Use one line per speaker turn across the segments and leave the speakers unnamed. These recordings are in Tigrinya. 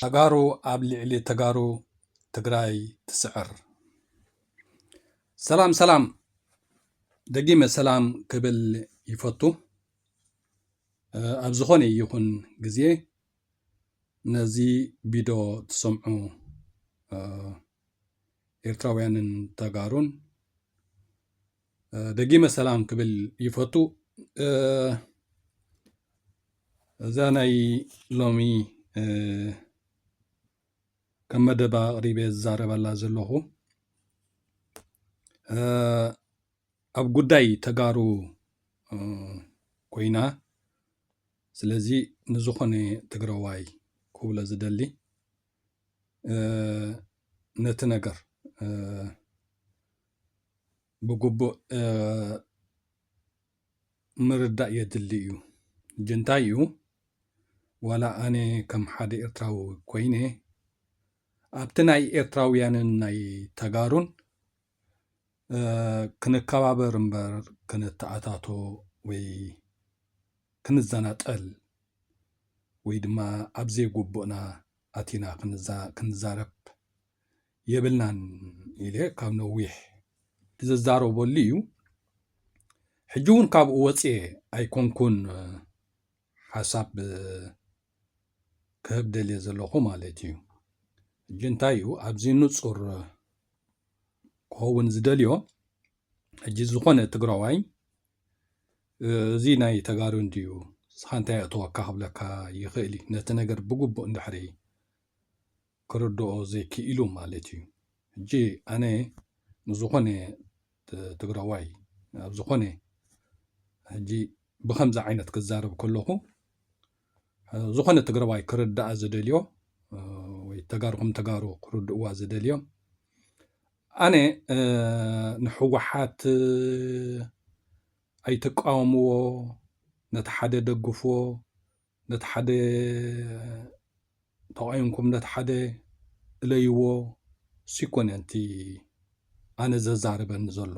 ተጋሩ ኣብ ልዕሊ ተጋሩ ትግራይ ትስዕር ሰላም ደጊመ ሰላም ክብል ይፈቱ ኣብ ዝኾነ ይኹን ግዜ ነዚ ቪድዮ ትሰምዑ ኤርትራውያንን ተጋሩን ደጊመ ሰላም ክብል ይፈቱ እዛ ናይ ሎሚ ከም መደባ ቅሪበ ዝዛረበላ ዘለኹ ኣብ ጉዳይ ተጋሩ ኮይና ስለዚ ንዝኾነ ትግራዋይ ክብሎ ዝደሊ ነቲ ነገር ብግቡእ ምርዳእ የድሊ እዩ እንታይ እዩ ዋላ ኣነ ከም ሓደ ኤርትራዊ ኮይነ ኣብቲ ናይ ኤርትራውያንን ናይ ተጋሩን ክንከባበር እምበር ክንተኣታቶ ወይ ክንዘናጠል ወይ ድማ ኣብ ዘይግቡእና ኣቲና ክንዛረብ የብልናን ኢለ ካብ ነዊሕ ዝዛረበሉ እዩ ሕጂ እውን ካብኡ ወፅየ ኣይኮንኩን ሓሳብ ክህብ ደልየ ዘለኹ ማለት እዩ ሕጂ እንታይ እዩ ኣብዚ ንፁር ክኸውን ዝደልዮ ሕጂ ዝኾነ ትግራዋይ እዚ ናይ ተጋሩ እንድዩ ስኻ እንታይ እተወካ ክብለካ ይኽእል እዩ ነቲ ነገር ብግቡእ እንድሕሪ ክርድኦ ዘይክኢሉ ማለት እዩ ሕጂ ኣነ ንዝኾነ ትግራዋይ ኣብ ዝኾነ ሕጂ ብከምዚ ዓይነት ክዛረብ ከለኹ ዝኾነ ትግራዋይ ክርዳእ ዝደልዮ ወይ ተጋሩኩም ተጋሩ ክርድእዋ ዝደልዮ ኣነ ንሕወሓት ኣይተቃወምዎ ነቲ ሓደ ደግፍዎ ነቲ ሓደ ተቃይምኩም ነቲ ሓደ እለይዎ ሲኮነ እቲ ኣነ ዘዛርበኒ ዘሎ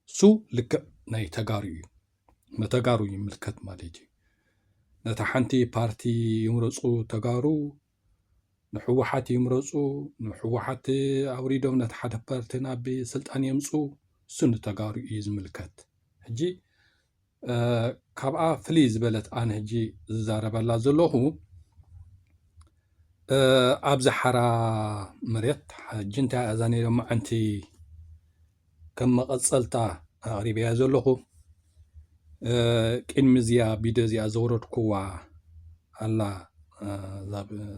እሱ ልክዕ ናይ ተጋሩ እዩ ነተጋሩ ይምልከት ማለት እዩ ነታ ሓንቲ ፓርቲ ይምረፁ ተጋሩ ንሕወሓት ይምረፁ ንሕወሓት ኣውሪዶም ነቲ ሓደ ፓርቲ ናብ ስልጣን የምፁ እሱ ንተጋሩ እዩ ዝምልከት ሕጂ ካብኣ ፍልይ ዝበለት ኣነ ሕጂ ዝዛረበላ ዘለኹ ኣብዚ ሓራ መሬት ሕጂ እንታይ እዛ ነይ መዓንቲ ከም መቐፀልታ ኣቕሪበያ ዘለኹ ቅድሚ እዚኣ ቪድዮ እዚኣ ዘውረድኩዋ ኣላ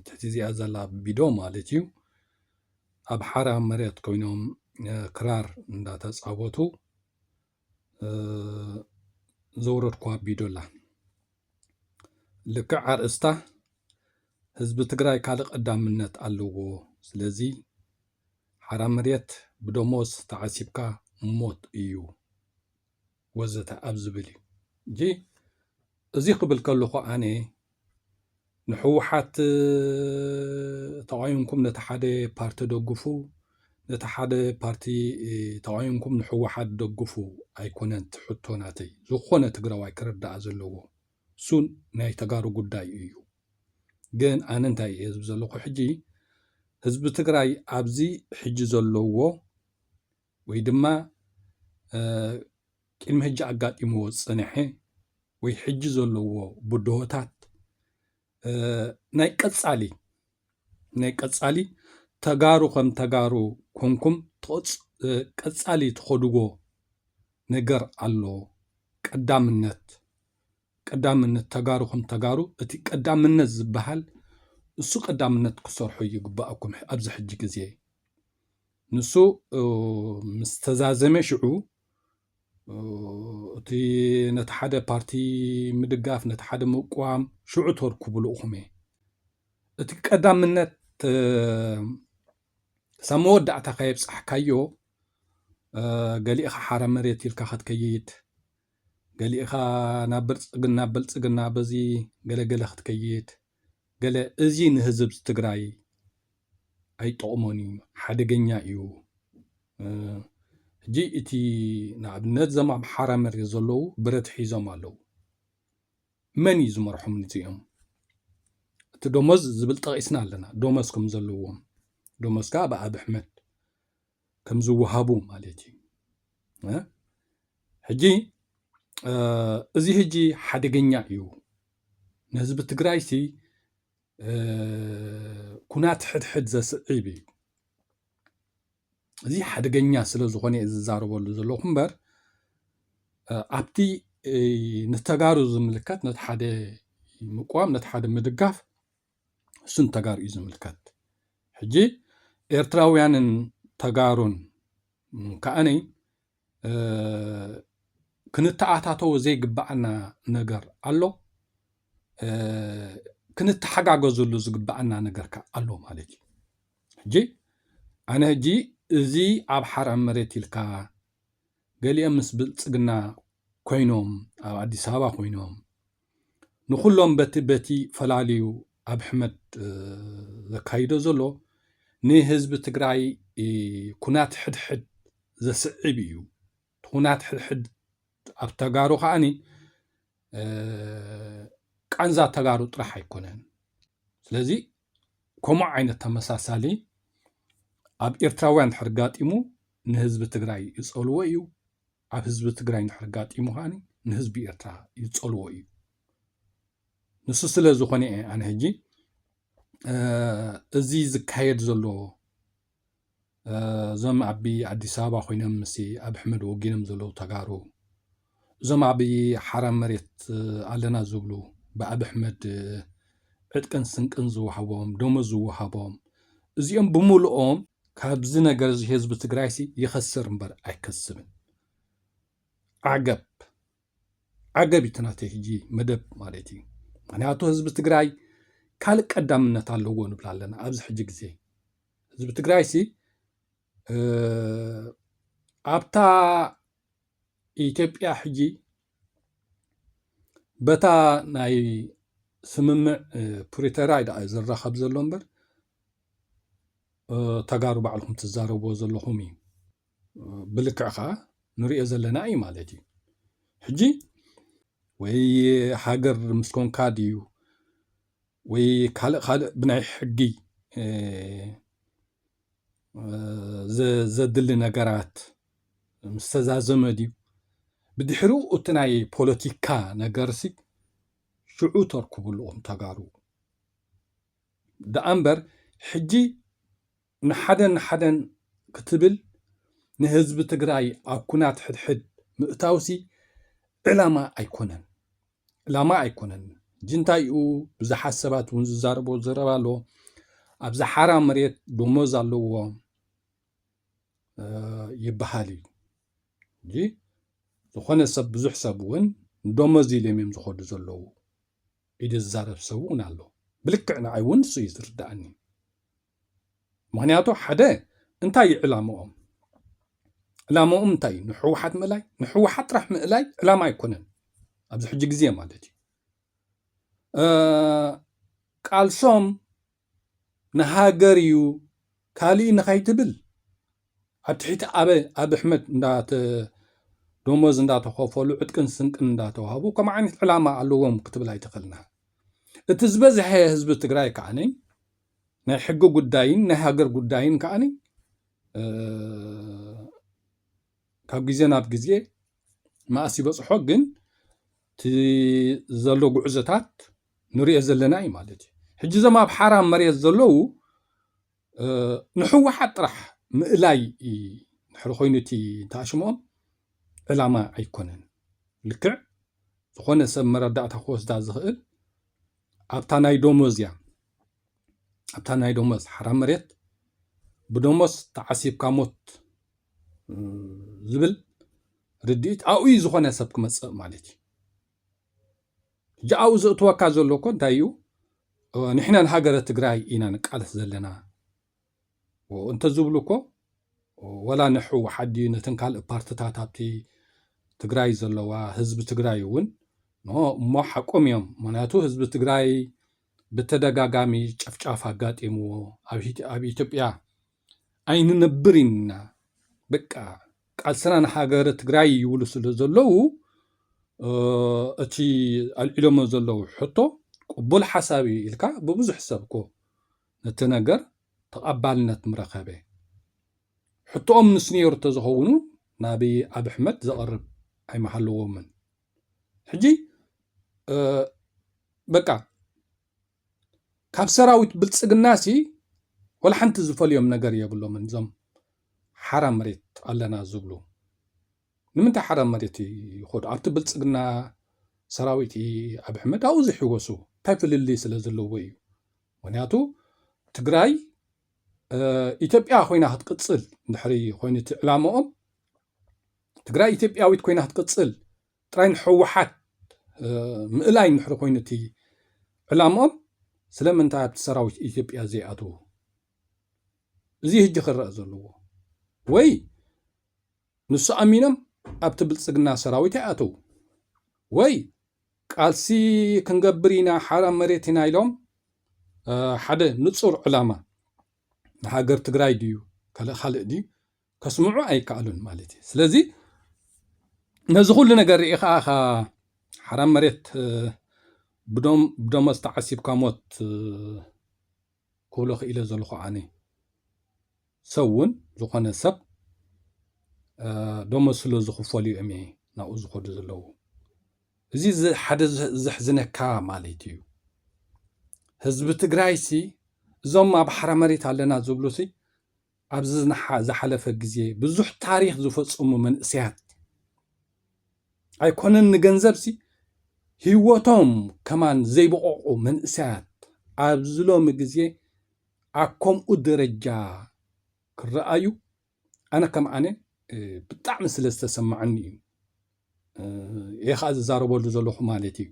ትሕቲ እዚኣ ዘላ ቪድዮ ማለት እዩ ኣብ ሓራ መሬት ኮይኖም ክራር እንዳተፃወቱ ዘውረድኩዋ ቪድዮ ኣላ ልክዕ ኣርእስታ ህዝቢ ትግራይ ካልእ ቀዳምነት ኣለዎ ስለዚ ሓራ መሬት ብደሞዝ ተዓሲብካ ሞት እዩ ወዘተ ኣብ ዝብል እዩ እንጂ እዚ ክብል ከለኹ ኣነ ንሕወሓት ተቃይምኩም ነቲ ሓደ ፓርቲ ደግፉ ነቲ ሓደ ፓርቲ ተቃይምኩም ንሕወሓት ደግፉ ኣይኮነን ትሕቶ ናተይ ዝኾነ ትግራዋይ ክርዳእ ዘለዎ እሱ ናይ ተጋሩ ጉዳይ እዩ ግን ኣነ እንታይ እየ ዝብል ዘለኹ ሕጂ ህዝቢ ትግራይ ኣብዚ ሕጂ ዘለዎ ወይ ድማ ቅድሚ ሕጂ ኣጋጢምዎ ዝፀንሐ ወይ ሕጂ ዘለዎ ብድሆታት ናይ ቀፃሊ ተጋሩ ከም ተጋሩ ኮንኩም ቀፃሊ ትኸድዎ ነገር ኣሎ ቀዳምነት ተጋሩ ከም ተጋሩ እቲ ቀዳምነት ዝበሃል እሱ ቀዳምነት ክሰርሑ ይግባአኩም ኣብዚ ሕጂ ግዜ ንሱ ምስ ተዛዘመ ሽዑ እቲ ነቲ ሓደ ፓርቲ ምድጋፍ ነቲ ሓደ ምቁዋም ሽዑ ተርክብሉ ኢኹም እቲ ቀዳምነት ሳብ መወዳእታ ከየብፅሕካዮ ገሊእኻ ሓራ መሬት ኢልካ ክትከይድ ገሊእኻ ናብ በልፅግና በዚ ገለገለ ክትከይድ ገለ እዚ ንህዝብ ትግራይ ኣይጠቕሞን እዩ ሓደገኛ እዩ ሕጂ እቲ ንኣብነት ዘም ኣብ ሓራ መሬት ዘለዉ ብረት ሒዞም ኣለዉ መን እዩ ዝመርሖም ንዚኦም እቲ ደሞዝ ዝብል ጠቂስና ኣለና ደሞዝ ከም ዘለዎም ደሞዝ ከዓ ብኣብይ ኣሕመድ ከም ዝወሃቡ ማለት እዩ ሕጂ እዚ ሕጂ ሓደገኛ እዩ ንህዝቢ ትግራይ ሲ ኩናት ሕድሕድ ዘስዕብ እዩ እዚ ሓደገኛ ስለ ዝኾነ ዝዛረበሉ ዘለኹ እምበር ኣብቲ ንተጋሩ ዝምልከት ነቲ ሓደ ምቋም ነቲ ሓደ ምድጋፍ እሱን ተጋሩ እዩ ዝምልከት ሕጂ ኤርትራውያንን ተጋሩን ከኣነይ ክንተኣታተው ዘይግባአና ነገር ኣሎ ክንተሓጋገዘሉ ዝግባአና ነገር ከዓ ኣሎ ማለት እዩ ሕጂ ኣነ ሕጂ እዚ ኣብ ሓራም መሬት ኢልካ ገሊኦም ምስ ብልፅግና ኮይኖም ኣብ ኣዲስ ኣበባ ኮይኖም ንኩሎም በቲ ፈላለዩ ኣብ ኣሕመድ ዘካይዶ ዘሎ ንህዝቢ ትግራይ ኩናት ሕድሕድ ዘስዕብ እዩ ኩናት ሕድሕድ ኣብ ተጋሩ ከዓኒ ቃንዛ ተጋሩ ጥራሕ ኣይኮነን ስለዚ ከምኡ ዓይነት ተመሳሳሊ ኣብ ኤርትራውያን ድሕር ጋጢሙ ንህዝቢ ትግራይ ይፀልዎ እዩ ኣብ ህዝቢ ትግራይ ድሕር ጋጢሙ ከዓኒ ንህዝቢ ኤርትራ ይፀልዎ እዩ ንሱ ስለ ዝኾነ ኣነ ሕጂ እዚ ዝካየድ ዘሎ እዞም ኣብ ኣዲስ ኣበባ ኮይኖም ምስ ኣብ ኣሕመድ ወጊኖም ዘለዉ ተጋሩ እዞም ኣብ ሓራም መሬት ኣለና ዝብሉ ብኣብ ኣሕመድ ዕጥቅን ስንቅን ዝወሃቦም ደሞዝ ዝወሃቦም እዚኦም ብምልኦም ካብዚ ነገር እዚ ህዝቢ ትግራይ ሲ ይኸስር እምበር ኣይከስብን ዓገብ እቲ ናተይ ሕጂ መደብ ማለት እዩ ምክንያቱ ህዝቢ ትግራይ ካልእ ቀዳምነት ኣለዎ ንብል ኣለና ኣብዚ ሕጂ ግዜ ህዝቢ ትግራይ ሲ ኣብታ ኢትዮጵያ ሕጂ በታ ናይ ስምምዕ ፕሪቶርያ ዳ ዝራኸብ ዘሎ እምበር ተጋሩ ባዕልኩም ትዛረብዎ ዘለኹም እዩ ብልክዕ ከዓ ንሪኦ ዘለና እዩ ማለት እዩ ሕጂ ወይ ሃገር ምስ ኮንካ ድዩ ወይ ካልእ ብናይ ሕጊ ዘድሊ ነገራት ምስተዛዘመ ድዩ ብድሕሪኡ እቲ ናይ ፖለቲካ ነገርሲ ሽዑ ተርክብልኦም ተጋሩ ደኣ እምበር ሕጂ ንሓደን ክትብል ንህዝቢ ትግራይ ኣብ ኩናት ሕድሕድ ምእታውሲ ዕላማ ኣይኮነን ሕጂ እንታይ እዩ ብዙሓት ሰባት እውን ዝዛረቦ ዘረባ ኣሎ ኣብዚ ሓራም መሬት ደሞዝ ኣለዎ ይበሃል እዩ እንጂ ዝኾነ ሰብ ብዙሕ ሰብ እውን ደሞዝ ኢሎም እዮም ዝኸዱ ዘለዉ ኢደ ዝዛረብ ሰብ እውን ኣሎ ብልክዕ ንዓይ እውን ንሱ እዩ ዝርዳእኒ ምክንያቱ ሓደ እንታይ እዩ ዕላምኦም እንታይ እዩ ንሕወሓት ምእላይ ንሕወሓት ጥራሕ ምእላይ ዕላማ ኣይኮነን ኣብዚ ሕጂ ግዜ ማለት እዩ ቃልሶም ንሃገር እዩ ካሊእ ንኸይትብል ኣብ ትሕቲ ኣብ ኣሕመድ ደሞዝ እንዳተኸፈሉ ዕጥቅን ስንቅን እንዳተዋሃቡ ከምኡ ዓይነት ዕላማ ኣለዎም ክትብል ኣይትኽእልና እቲ ዝበዝሐ ህዝቢ ትግራይ ከዓኒ ናይ ሕጊ ጉዳይን ናይ ሃገር ጉዳይን ከዓኒ ካብ ግዜ ናብ ግዜ ማእስ ይበፅሖ ግን እቲ ዘሎ ጉዕዞታት ንሪኦ ዘለና እዩ ማለት እዩ ሕጂ እዞም ኣብ ሓራም መሬት ዘለዉ ንሕወሓት ጥራሕ ምእላይ ድሕሪ ኮይኑ እቲ ተኣሽሞኦም ዕላማ ኣይኮነን ልክዕ ዝኾነ ሰብ መረዳእታ ክወስዳ ዝኽእል ኣብታ ናይ ደሞዝ እያ ኣብታ ናይ ደሞዝ ሓራም መሬት ብደሞዝ ተዓሲብካ ሞት ዝብል ርድኢት ኣብኡ ዝኾነ ሰብ ክመፅእ ማለት እዩ ሕጂ ኣብኡ ዘእትወካ ዘሎ እኮ እንታይ እዩ ንሕና ንሃገረ ትግራይ ኢና ንቃለስ ዘለና እንተዝብሉ እኮ ወላ ንሕወሓት ድዩ ነተን ካልእ ፓርትታት ኣብቲ ትግራይ ዘለዋ ህዝቢ ትግራይ እውን እሞ ሓቆም እዮም ምክንያቱ ህዝቢ ትግራይ ብተደጋጋሚ ጨፍጫፍ ኣጋጢምዎ ኣብ ኢትዮጵያ ኣይንነብር ኢና በቃ ቃልስና ንሃገረ ትግራይ ይብሉ ስለ ዘለዉ እቲ ኣልዒሎሞ ዘለዉ ሕቶ ቅቡል ሓሳቢ ኢልካ ብብዙሕ ሰብ እኮ ነቲ ነገር ተቐባልነት ምረኸበ ሕቶኦም ንስ ነይሩ ተዝኸውን ናብይ ኣብ ኣሕመድ ዘቕርብ ኣይመሃለዎምን ሕጂ በቃ ካብ ሰራዊት ብልጽግናሲ ወላ ሓንቲ ዝፈልዮም ነገር የብሎምን እዞም ሓራም መሬት ኣለና ዝብሉ ንምንታይ ሓራም መሬት ይኸዱ ኣብቲ ብልጽግና ሰራዊት ኣብ ኣሕመድ ኣብኡ ዝሕወሱ እንታይ ፍልልይ ስለ ዘለዎ እዩ ምክንያቱ ትግራይ ኢትዮጵያ ኮይና ክትቅጽል እንድሕሪ ኮይኑ እቲ ዕላምኦም ትግራይ ኢትዮጵያዊት ኮይና ክትቅጽል ጥራይ ንሕወሓት ምእላይ እንድሕሪ ኮይኑ እቲ ዕላምኦም ስለምንታይ ኣብቲ ሰራዊት ኢትዮጵያ ዘይኣትዉ እዚ ሕጂ ክረአ ዘለዎ ወይ ንሱ ኣሚኖም ኣብቲ ብልጽግና ሰራዊት ይኣትዉ ወይ ቃልሲ ክንገብር ኢና ሓራም መሬት ኢና ኢሎም ሓደ ንጹር ዕላማ ንሃገር ትግራይ ድዩ ካልእ ድዩ ከስምዑ ኣይከኣሉን ማለት እዩ ስለዚ ነዚ ኩሉ ነገር ርኢ ከዓ ሓራም መሬት ብደሞዝ ተዓሲብካ ሞት ክብሎ ክኢለ ዘለኹ ኣነ ሰብ እውን ዝኾነ ሰብ ደሞዝ ስለ ዝኽፈሉ እዮም ናብኡ ዝኸዱ ዘለዉ እዚ ሓደ ዘሕዝነካ ማለት እዩ ህዝቢ ትግራይሲ እዞም ኣብ ሓራም መሬት ኣለና ዝብሉሲ ኣብዚ ዝሓለፈ ግዜ ብዙሕ ታሪክ ዝፈጽሙ መንእስያት ኣይኮነን ንገንዘብሲ ህይወቶም ከማን ዘይበቆቑ መንእስያት ኣብዚ ሎሚ ግዜ ኣብ ከምኡ ደረጃ ክረኣዩ ኣነ ከም ኣነ ብጣዕሚ ስለ ዝተሰማዐኒ እዩ ኢኻ ዝዛረበሉ ዘለኹ ማለት እዩ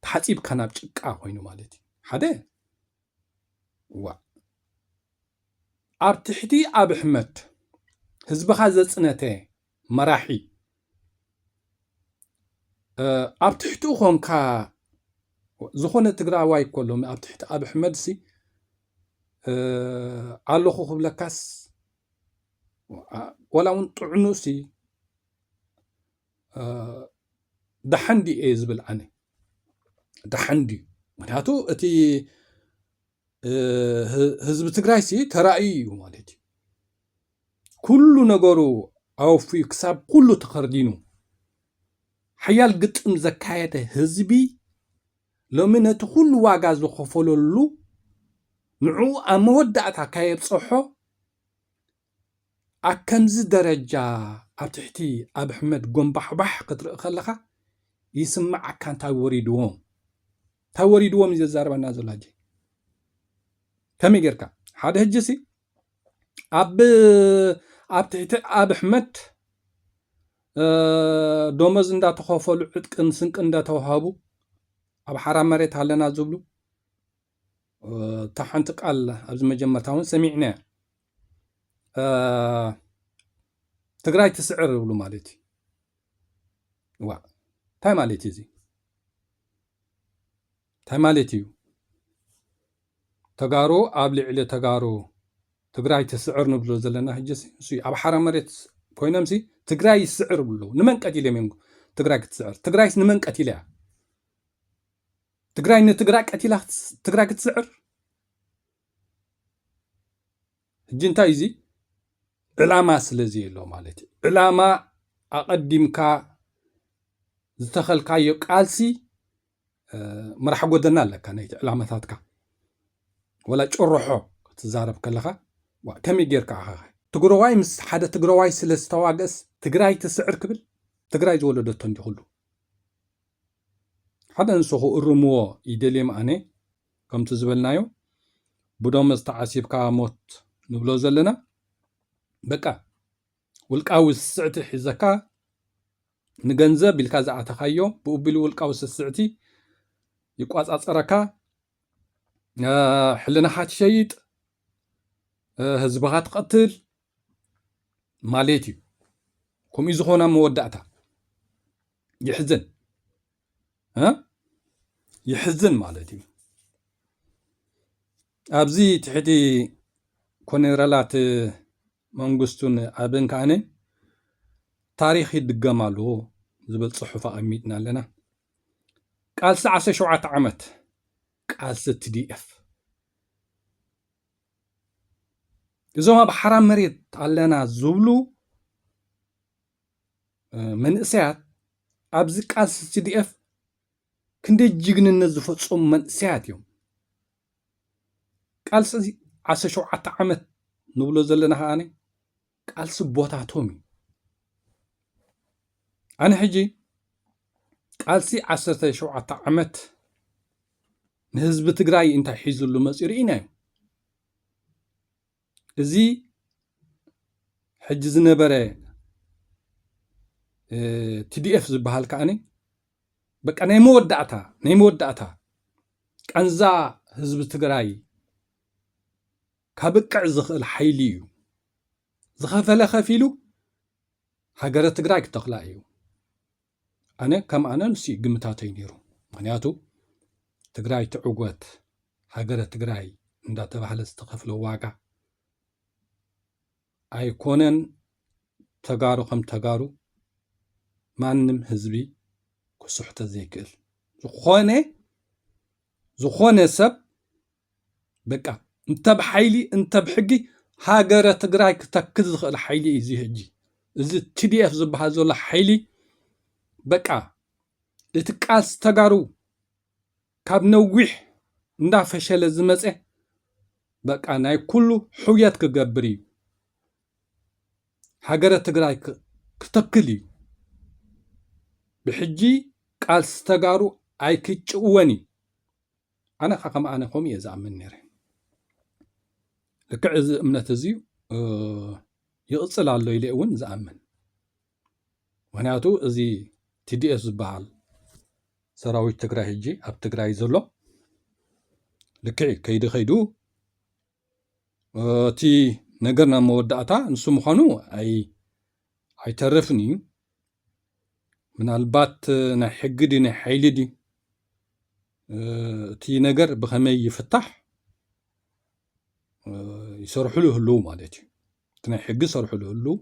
ተሓፂብካ ናብ ጭቃ ኮይኑ ማለት እዩ ሓደ ኣብ ትሕቲ ኣብ ኣሕመድ ህዝብኻ ዘፅነተ መራሒ ኣብ ትሕቲኡ ኾንካ ዝኾነ ትግራዋይ ከሎ ኣብ ትሕቲ ኣብ ኣሕመድሲ ኣለኹ ክብለካስ ወላ እውን ጥዕኑሲ ዳሓንዲ እየ ዝብል ኣነ ዳሓንዲ ምክንያቱ እቲ ህዝቢ ትግራይሲ ተራእዩ እዩ ማለት እዩ ኩሉ ነገሩ ኣወፍዩ ክሳብ ኩሉ ተኸርዲኑ ሓያል ግጥም ዘካየደ ህዝቢ ሎሚ ነቲ ኩሉ ዋጋ ዝኸፈለሉ ንዕኡ ኣብ መወዳእታ ካየብፅሖ ኣብ ከምዚ ደረጃ ኣብ ትሕቲ ኣብ ኣሕመድ ጎንባሕባሕ ክትርኢ ከለኻ ይስማዓካ እንታይ ወሪድዎም እዩ ዘዛረበና ዘሎ ሕጂ ከመይ ጌርካ ሓደ ሕጂሲ ኣብ ትሕቲ ኣብ ኣሕመድ ደሞዝ እንዳተኸፈሉ ዕጥቅን ስንቅ እንዳተዋሃቡ ኣብ ሓራም መሬት ኣለና ዝብሉ እታ ሓንቲ ቃል ኣብዚ መጀመርታ እውን ሰሚዕና ትግራይ ትስዕር ይብሉ ማለት እዩ እንታይ ማለት እዩ እዚ እንታይ ማለት እዩ ተጋሩ ኣብ ልዕሊ ተጋሩ ትግራይ ትስዕር ንብሎ ዘለና ሕጂሲ እሱ ኣብ ሓራም መሬት ኮይኖምሲ ትግራይ ይስዕር ብሎ ንመን ቀቲሎም እዮም ትግራይ ክትስዕር ትግራይስ ንመን ቀቲላ እያ ትግራይ ንትግራይ ቀቲላ ትግራይ ክትስዕር ሕጂ እንታይ እዚ ዕላማ ስለዚ የሎ ማለት እዩ ዕላማ ኣቐዲምካ ዝተኸልካዮ ቃልሲ መራሒ ጎደና ኣለካ ናይቲ ዕላማታትካ ወላ ጭርሖ ክትዛረብ ከለኻ ከመይ ጌርካ ትግራዋይ ምስ ሓደ ትግራዋይ ስለ ዝተዋገስ ትግራይ ትስዕር ክብል ትግራይ ዝወለደቶ እንዲኩሉ ሓደ እንስኹ እርምዎ ይደልዮም ኣነ ከምቲ ዝበልናዮ ብደሞዝ ተዓሲብካ ሞት ንብሎ ዘለና በቃ ውልቃዊ ስስዕቲ ሒዘካ ንገንዘብ ኢልካ ዝኣተኻዮ ብኡቢሉ ውልቃዊ ስስዕቲ ይቋፃፀረካ ሕልናኻ ትሸይጥ ህዝብኻ ትቐትል ማለት እዩ ከምኡ ዝኾና መወዳእታ ይሕዝን ማለት እዩ ኣብዚ ትሕቲ ኮነራላት መንግስቱን ኣብን ከዓነ ታሪክ ይድገማሉ زبل صحفة أميتنا لنا قال ساعة 17 عمت قال 6 دي اف إذا بحرام مريض علينا زبلو من إسيات أبزي قال 6 دي اف كندي جيجن النزفة صم من إسيات يوم قال 17 عمت نبلو زلنا هاني قال سبوتاتومي أنا حجي قال سي 17 عمت نهزب تግራይ እንታይ ሒዙሉ መጽኡ ኢና እዚ ሕጂ ዝነበረ TDF ዝበሃል ከዓኒ በቃ ናይ መወዳእታ ቀንዛ ህዝቢ ትግራይ ካብቅዕ ዝኽእል ሓይሊ እዩ ዝኸፈለ ኸፊሉ ሃገረ ትግራይ ክተኽላ እዩ ኣነ ከም ኣነ ንሲ ግምታተይ ነይሩ ምክንያቱ ትግራይ ትዕወት ሃገረ ትግራይ እንዳተባሃለ ዝተኸፍለ ዋጋ ኣይኮነን ተጋሩ ከም ተጋሩ ማንም ህዝቢ ክስሕተ ዘይክእል ዝኾነ ሰብ በቃ እንተ ብሓይሊ እንተ ብሕጊ ሃገረ ትግራይ ክተክል ዝኽእል ሓይሊ እዚ ሕጂ እዚ TDF ዝበሃል ዘሎ ሓይሊ በቃ እቲ ቃልሲ ተጋሩ ካብ ነዊሕ እንዳፈሸለ ዝመፀ በቃ ናይ ኩሉ ሕውየት ክገብር እዩ ሃገረ ትግራይ ክተክል እዩ ብሕጂ ቃልሲ ተጋሩ ኣይክጭወኒ ኣነ ከም ኣነ ከምኡ እየ ዝኣምን ነይረ ልክዕ እዚ እምነት እዚ ይቕፅል ኣሎ ኢለ እውን ዝኣምን ምክንያቱ እዚ TDF ዝበሃል ሰራዊት ትግራይ ሕጂ ኣብ ትግራይ ዘሎ ልክዕ ከይዱ እቲ ነገርና መወዳእታ ንሱ ምዃኑ ኣይተርፍን እዩ ምናልባት ናይ ሕጊ ዲ ናይ ሓይሊ ዲ እቲ ነገር ብኸመይ ይፍታሕ ይሰርሕሉ ይህልው ማለት እዩ እቲ ናይ ሕጊ ይሰርሕሉ ይህልው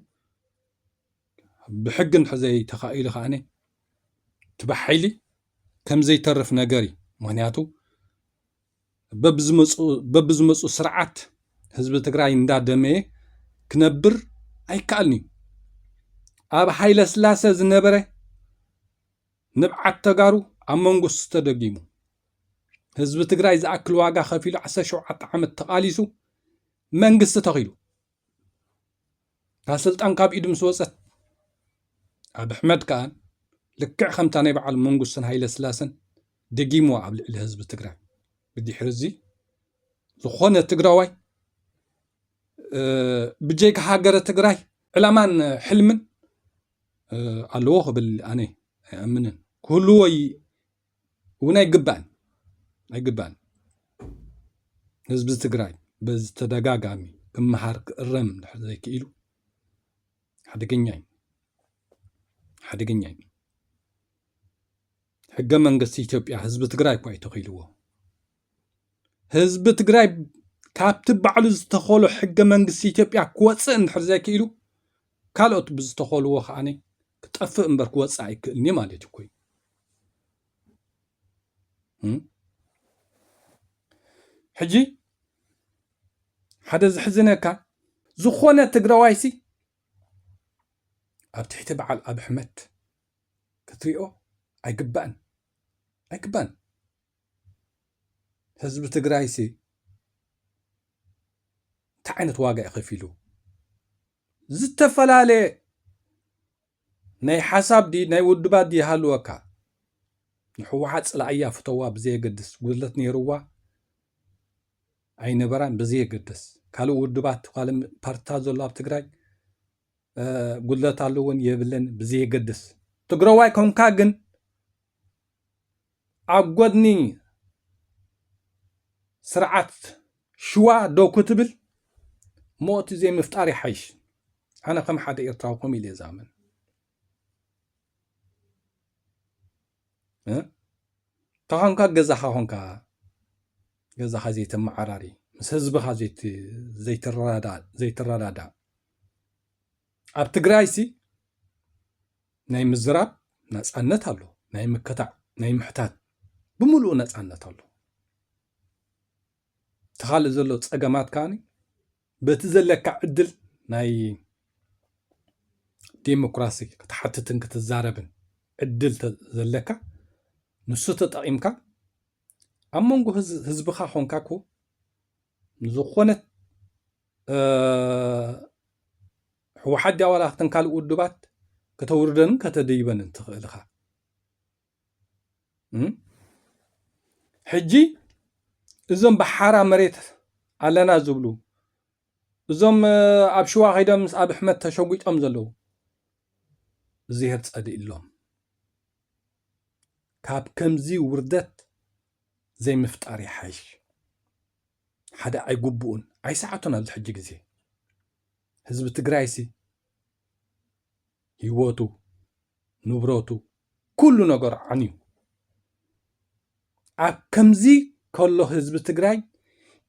ብሕጊ እንድሕዘይ ተኻኢሉ ከዓነ እቲ ብሓይሊ ከም ዘይተርፍ ነገር እዩ ምክንያቱ በብዝመፁ ስርዓት ህዝቢ ትግራይ እንዳደመየ ክነብር ኣይከኣልኒ ኣብ ሃይለ ስላሴ ዝነበረ ንብዓት ተጋሩ ኣብ መንጎስ ተደጊሙ ህዝቢ ትግራይ ዝኣክል ዋጋ ከፊሉ 17 ዓመት ተቃሊሱ መንግስቲ ተኺሉ ካብ ስልጣን ካብ ኢዱ ምስ ወፀት ኣብ ኣሕመድ ከኣን ልክዕ ከምታ ናይ በዓል መንግስትን ሃይለ ስላሰን ደጊምዋ ኣብ ልዕሊ ህዝቢ ትግራይ ብድሕሪ እዚ ዝኾነ ትግራዋይ ብጀይካ ሃገረ ትግራይ ዕላማን ሕልምን ኣለዎ ክብል ኣነ ኣይኣምንን ክህልዎ እውን ኣይግባእን ህዝቢ ትግራይ በዚ ተደጋጋሚ ክመሃር ክእረም ድሕሪ ዘይክኢሉ ሓደገኛ እዩ ሕገ መንግስቲ ኢትዮጵያ ህዝቢ ትግራይ እኳ ተኺልዎ ህዝቢ ትግራይ ካብቲ ባዕሉ ዝተኸሎ ሕገ መንግስቲ ኢትዮጵያ ክወፅእ እንድሕር ዘይክኢሉ ካልኦት ብዝተኸልዎ ከዓነ ክጠፍእ እምበር ክወፅእ ኣይክእልኒ ማለት እዩ ኮይ ሕጂ ሓደ ዝሕዝነካ ዝኾነ ትግራዋይሲ ኣብ ትሕቲ በዓል ኣብ ኣሕመድ ክትሪኦ ኣይግባእን ህዝቢ ትግራይሲ እንታይ ዓይነት ዋጋ ይኸፊሉ ዝተፈላለየ ናይ ሓሳብ ዲ ናይ ውድባት ዲ ይሃልወካ ንሕወሓት ፅላእያ ፍተዋ ብዘየገድስ ጉድለት ነይርዋ ኣይነበራን ብዘየገድስ ካልእ ውድባት ካልእ ፓርቲታት ዘሎ ኣብ ትግራይ ጉድለት ኣለዎን የብለን ብዘየገድስ ትግራዋይ ኮንካ ግን ኣብ ጎድኒ ስርዓት ሽዋ ዶ ክትብል ሞት ዘይምፍጣር ይሓይሽ ኣነ ከም ሓደ ኤርትራዊ ከምኡ ኢለ ዝኣምን ተኾንካ ገዛኻ ኾንካ ገዛኻ ዘይተመዓራሪ ምስ ህዝብኻ ዘይትረዳዳእ ኣብ ትግራይሲ ናይ ምዝራብ نصانت الله ناي مكتع ناي محتات بملو نصانت الله تخال زلو صقمات كاني بتزلك عدل ناي ديمقراطي كتحتتن كتزاربن عدل تزلك نسو تطقيمك امونغو حزبخا خونكاكو زخونت هو حد ولا تنكال ودبات كتوردن كتديبن تخلخا حجي እዞም بحارة مريت علنا زبلو እዞም ኣብ شوا خيدم ኣብ احمد تشوقيطم زلو زيهر صدق لهم كاب كمزي وردت زي مفتاري حاش حدا ايغبون اي ساعتنا الحج غزي حزب تግራይሲ ህይወቱ ንብረቱ ኩሉ ነገር ዓንዩ ኣብ ከምዚ ከሎ ህዝቢ ትግራይ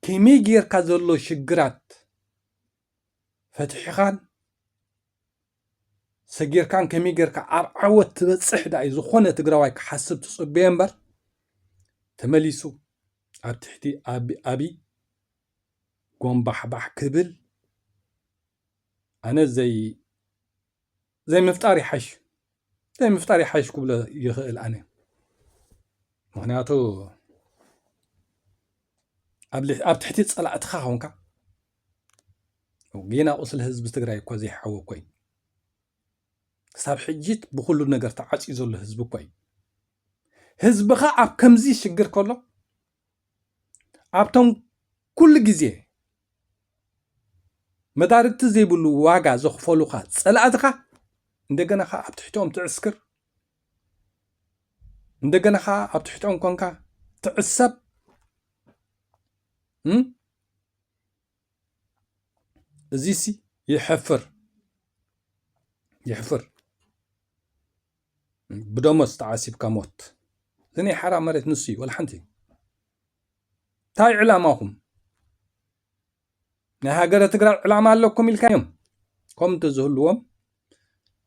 ከመይ ጌርካ ዘሎ ሽግራት ፈትሒኻን ሰጊርካን ከመይ ጌርካ ኣብ ዓወት ትበፅሕ ዳይ ዝኾነ ትግራዋይ ክሓስብ ትፅበየ እምበር ተመሊሱ ኣብ ትሕቲ ኣቢ ጎንባሕባሕ ክብል أنا زي مفتاري حش كبل يخيل أنا معناته قبل تحتي تصلع تخاهونك وجينا أصل هزب تجري كوزي حو كوي صاب حجيت بكل نجار تعاش يزول هزب كوي هزب خا عب كم زي شجر كله عبتم كل جزء مدارت زيبلو واقع زخفلو خا صلاتك እንደገና خا ኣብ ትሕቶም ትዕስክር እንደገና خا ኣብ ትሕቶም ኮንካ ትዕሰብ እዚሲ يحفر بدمس تعاسيب كموت زني حرام مريت نسي ولا حنتي تاي علامهم نهاجر تقرأ علامة لكم الكيم كم تزهلوهم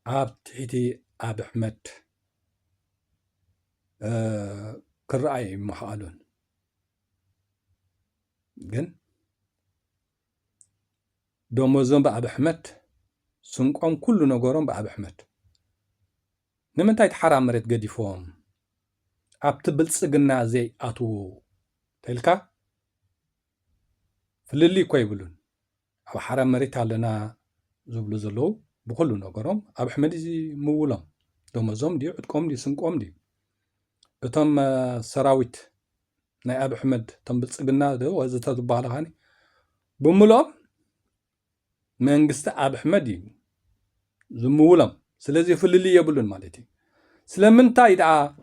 عبد حيتي أبي أحمد كرأي محالون جن دوموزون بأبي أحمد سنقوم كل نجارهم بأبي أحمد نمن تايت حرام مريت قدي فوهم عبد بلصقنا زي أتو تلك فللي كوي بلون ኣብ حرام مريت علينا زبلو زلو بكل نجارهم أبي أحمد مولم دومزوم دي عدكم دي سنقوم دي بتم سراويت ناي أبي أحمد تم بلصقنا ده وإذا تتبع هاني بمولم منجست أبي أحمد زمولم سلازي فللي يبلون مالتي سلمن تايدا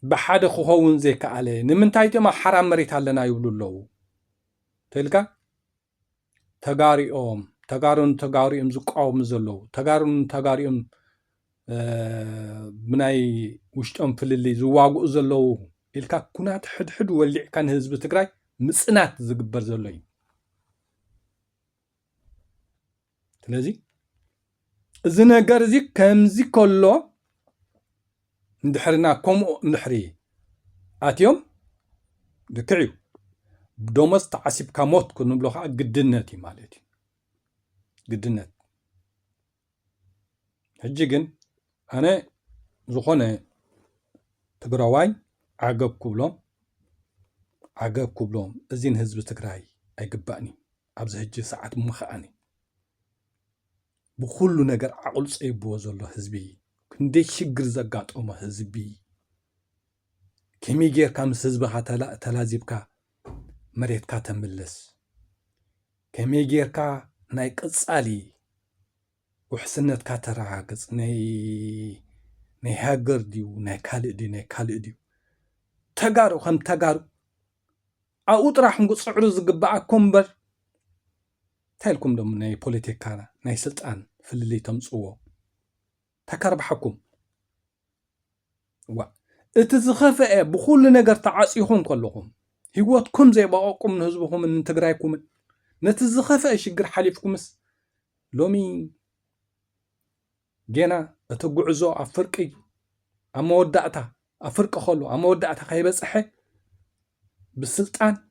بحد خوون زي كعلي نمن تايدا ما حرام مريت علينا يبلو له تلقى تغاريهم زقاوم زلو تغاريهم مناي وشتم فللي زواغو زلو إلكا كنات حد ولع كان حزب تግራይ مصنات زغبر زلو ስለዚህ እዚ ነገር እዚ ከምዚ ከሎ እንድሕርና ከምኡ እንድሕሪ ኣትዮም ድክዕዩ بدومس تعسيب كموت كنو بلوخا قدنتي مالتي قدنت هجيجن أنا زخونة تقراواي عقب كوبلوم أزين هزب تقراي أي قباني أبز هجي ساعات مخاني بكل نجر عقل صيب وزلو هزبي كندي شجر زقات أما هزبي كمي جير كام هزبها تلازيبكا مريت كاتملس كمي جيركا ناي قصالي وحسنت كاتراغص ناي هاجر ديو ناي كالئ ديو تغارو خم تغارو أطرح نقصعرو زغباكم بر تايلكم دم ناي بوليتيكانا ناي سلطان فللي تمصو تكربحكم وا اتزخفئ بكل نجر تعاصيهم كلهم هيوتكم زي باقوم نهزبكم من تግራይኩም نتزخفئ شجر حليفكمس لومي جينا اتغعزو افرقي أما ودعتها أفرق خلو أما ودعتها خيبة صحي بالسلطان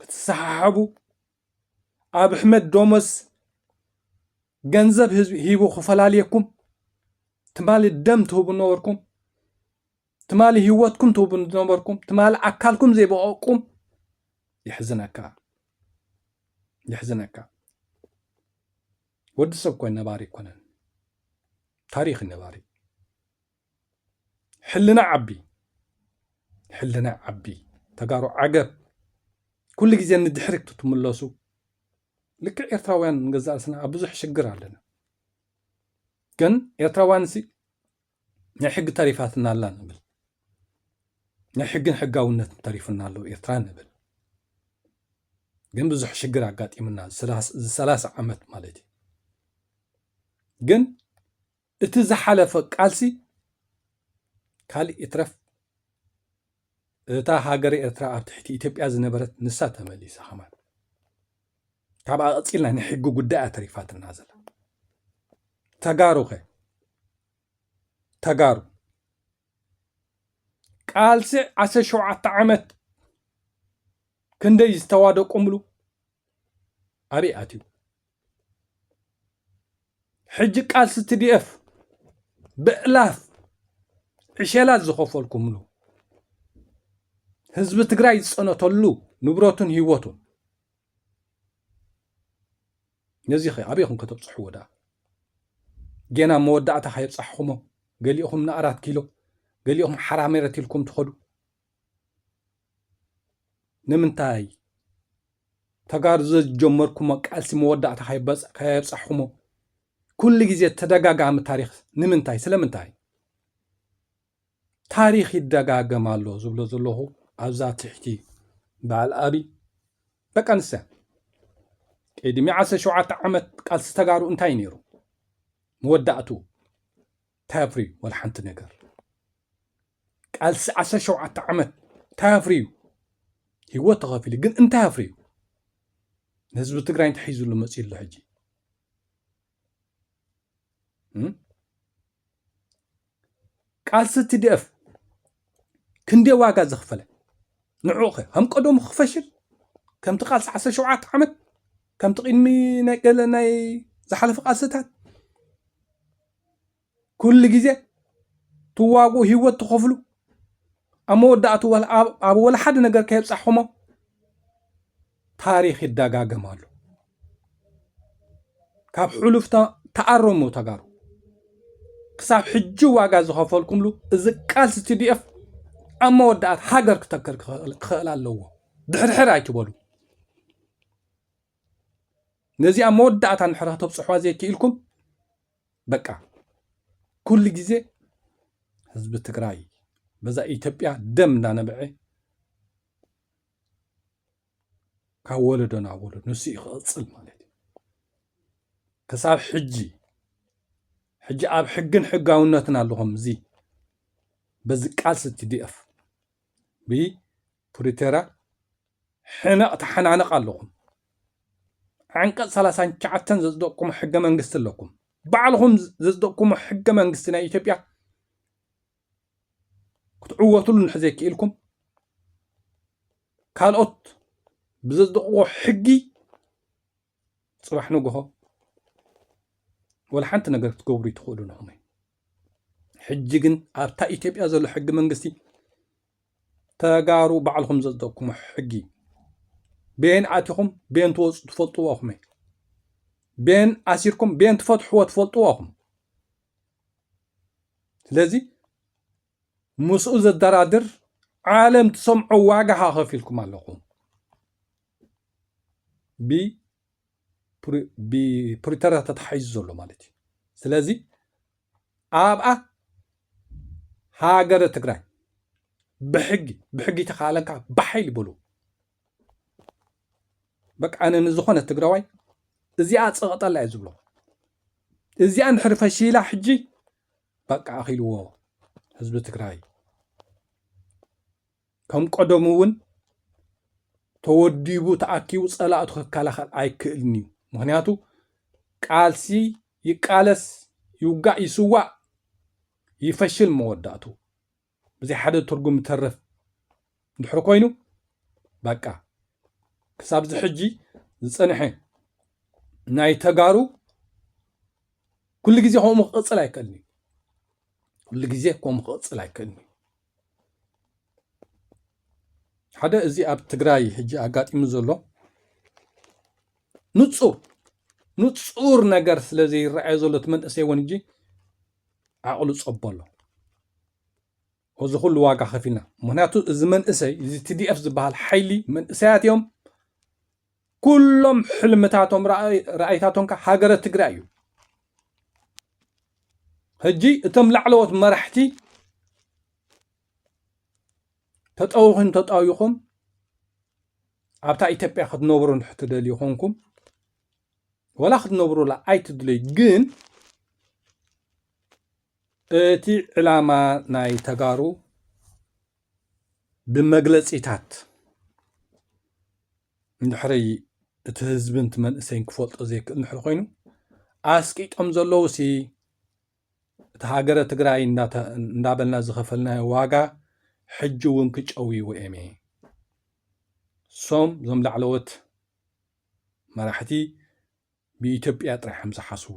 بتسحبوا أب أحمد دومس جنزب هيبو خفل عليكم تمالي الدم تهبوا نوركم تمالي هواتكم تهبوا نوركم تمالي أكلكم زي بقوكم يحزنك ود سب كوين نباري كونن تاريخ النباري حلنا عبي تقارو عقب كل جزء ندحرك تتملسوا لك إيرتراوያን نجزأسنا أبزح شجر علينا كن إيرتراوያን سي نحق تعريفاتنا لا نبل نحق حقاونة تعريفنا له إيرتران نبل جن بزح شجر عقات إمنا ثلاث عامات مالتي جن اتزحلف قالسي كالي يترف تا هاجر إيرترا أب تحت إثيوبيا زنبرت نسا تمليسا خمال تابع أصيلنا نحقو قداء تعريفاتنا هذا تجارو قالسي عسى شوعة عمت كندا يستوادو قملو أبي آتيو حج قالسي تديف بألاف عشالات زخوفو الكملو ህዝቢ ትግራይ ዝጸነተሉ ንብረቱን ህይወቱን ነዚ ኣበይኹም ከተብፅሕዎ ዳ ገና መወዳእታ ከይብፅሕኹሞ ገሊኹም ን4 ኪሎ ገሊኹም ሓራ መሬት ኢልኩም ትኸዱ ንምንታይ ተጋሩ ዝጀመርኩሞ ቃልሲ መወዳእታ ከይብፅሕኹሞ ኩሉ ግዜ ተደጋጋሚ ታሪክ ንምንታይ ስለምንታይ ታሪክ ይደጋገማሎ ዝብሎ ዘለኹ أبزا تحتي بعل أبي بكنسة إدي معسى شوعة عمت قال ستقارو انتاي نيرو مودعتو تافري والحنت نقر قال عسى شوعة عمت تافريو هو تغافلي قل انت تافريو نزبو تقرأين تحيزو لمسير لحجي قال ستدف كندي واقع زخفله نعوخه هم قدوم خفشل كم تقال عسى شوعة عمت كم تقين مي نقل ناي زحلف قالستات كل جزء تواقو هو تخفلو أما ودعتو أبو ولا حد نقر كيف صحهما تاريخ الدقاق مالو كاب حلوفتا تأرمو تقارو كساب حجو واقع زخفلكم له إذا قال ستديف أما ودعت حجر كتكر خلال اللوه دحر عيتبولو نزي أما ودعت عن حرها تبصحوا زي كيلكم بقى كل جزء حزب تقراي بزا إثيوبيا دم دانا بقى كولدنا ولد نسي خصل مالتي كساب حجي أب حقن حقاونتنا لهم زي بز قال ستديف بي بريتيرا حنا تحنانق لكم عنقص 39 زدقكم حق منغست لكم بعلهم زدقكم حق منغستنا إثيوبيا كتعوتوا لنحزيك إلكم كالوت بزدقوا حقي صباح نقوه ولا حنت نقدر تقبري تقولون هم حجيجن أبتا إثيوبيا زلو حق منغستي تقارو بعلهم زدقكم حقي بين آتيكم بين تفلطوهم بين أسيركم بين تفتحوا وتفلطوهم لذي مسؤول الدرادر عالم تسمعوا واقعها خفيلكم علىكم بريترا تتحيزوا له مالتي سلازي أبقى هاجر تقرأ بحقي تخالنك بحيل بلو بك أنا نزخون التقراوي إزياء صغط الله يزبلو إزياء نحرف الشيلة حجي بك أخيلو حزب تقراي كم قدمون توديبو تأكيو صلاة كالاخر أي كإلنيو مهنياتو قالسي يقالس يوقع يسوع يفشل موداتو بزي حدا ترجم ترف دحر كوينو بقى كساب زحجي زصنحه ناي تغارو كل جزي هو مقصل አይከልኒ كل جزي هو مقصل አይከልኒ حدا ازي اب تግራይ ሕጂ አጋጢሙ ዘሎ ንጹር ነገር ስለዚ ይረአይ ዘሎ ትመንእሰይ ወንጂ ዓቕሉ ጸበሎ ወዚ ኩሉ ዋጋ ከፊልና ምክንያቱ እዚ መንእሰይ እዚ TDF ዝበሃል ሓይሊ መንእሰያት እዮም ኩሎም ሕልምታቶም ራእይታቶም ሃገረ ትግራይ እዩ ሕጂ እቶም ላዕለዎት መራሕቲ ተጣዊኹም ኣብታ ኢትዮጵያ ክትነብሩ ንሕትደልዩ ኮንኩም ወላ ክትነብሩ ላ ኣይትድልይ ግን እቲ ዕላማ ናይ ተጋሩ ብመግለፂታት እንድሕሪ እቲ ህዝብን እቲ መንእሰይን ክፈልጦ ዘይክእል እንድሕሪ ኮይኑ ኣስቂጦም ዘለዉ ሲ እቲ ሃገረ ትግራይ እንዳበልና ዝኸፈልናዮ ዋጋ ሕጂ እውን ክጨውይዎ እዮም እየ ሶም ዞም ላዕለዎት መራሕቲ ብኢትዮጵያ ጥራሕም ዝሓስቡ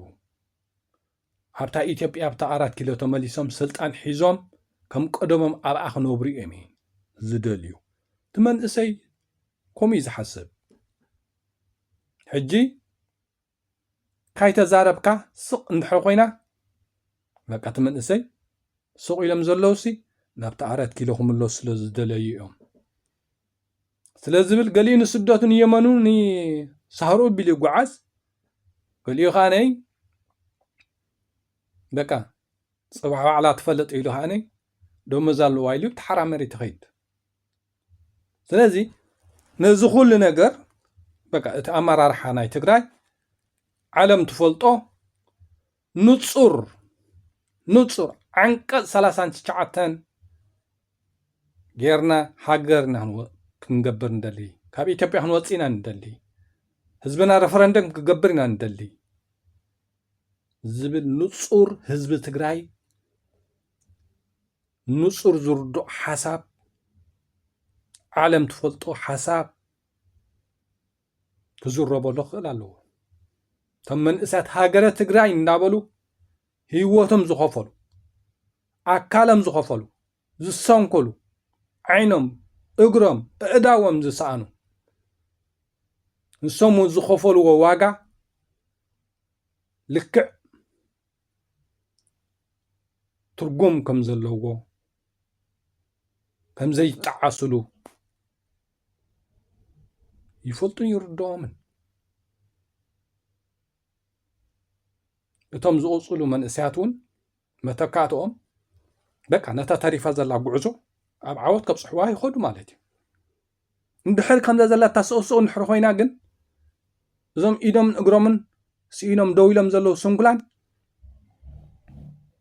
ኣብታ ኢትዮጵያ ኣብታ 4 ኪሎ ተመሊሶም ስልጣን ሒዞም ከም ቀደሞም ኣብኣ ክነብሩ እዮም ዝደልዩ እቲ መንእሰይ ከምኡ እዩ ዝሓስብ ሕጂ ካይተዛረብካ ስቕ እንድሕር ኮይና በቃ እቲ መንእሰይ ስቕ ኢሎም ዘለውሲ ናብቲ 4 ኪሎ ክምለሱ ስለ ዝደለዩ እዮም ስለዝብል ገሊኡ ንስደቱ ንየመኑ ንሳህሩ ቢሉ ይጓዓዝ ገሊኡ ኻነይ በቃ ጽባሕ ባዕላ ትፈልጥ ኢሉ ኻነይ ደሞዝ ኣለዋ ኢሉ ተሓራመሪ ትኸይድ ስለዚ ነዚ ኩሉ ነገር በቃ እቲ ኣመራርሓ ናይ ትግራይ ዓለም ትፈልጦ ንጹር ዓንቀጽ 39 ጌርና ሃገርና ክንገብር እንደሊ ካብ ኢትዮጵያ ክንወፂና እንደሊ ህዝብና ረፈረንደም ክገብር ኢና እንደሊ ዝብል ንጹር ህዝቢ ትግራይ ንጹር ዝርድእ ሓሳብ ዓለም ትፈልጦ ሓሳብ ክዝረበሎ ክእል ኣለዎ እቶም መንእሰያት ሃገረ ትግራይ እንዳበሉ ህይወቶም ዝኸፈሉ ኣካሎም ዝኸፈሉ ዝሰንከሉ ዓይኖም እግሮም እዳዎም ዝሰኣኑ ንሶም ዝኸፈልዎ ዋጋ ልክዕ ትርጉም ከም ዘለዎ ከም ዘይጣዓስሉ ይፈልጡን ይርድኦምን እቶም ዝቕፅሉ መንእሰያት እውን መተካትኦም በቃ ነታ ታሪፋ ዘላ ጉዕዞ ኣብ ዓወት ከብፅሕዋ ይኸዱ ማለት እዩ እንድሕር ከምዛ ዘላ ታስቕስቕ እንድሕር ኮይና ግን እዞም ኢዶምን እግሮምን ስኢኖም ደው ኢሎም ዘለዉ ስንኩላን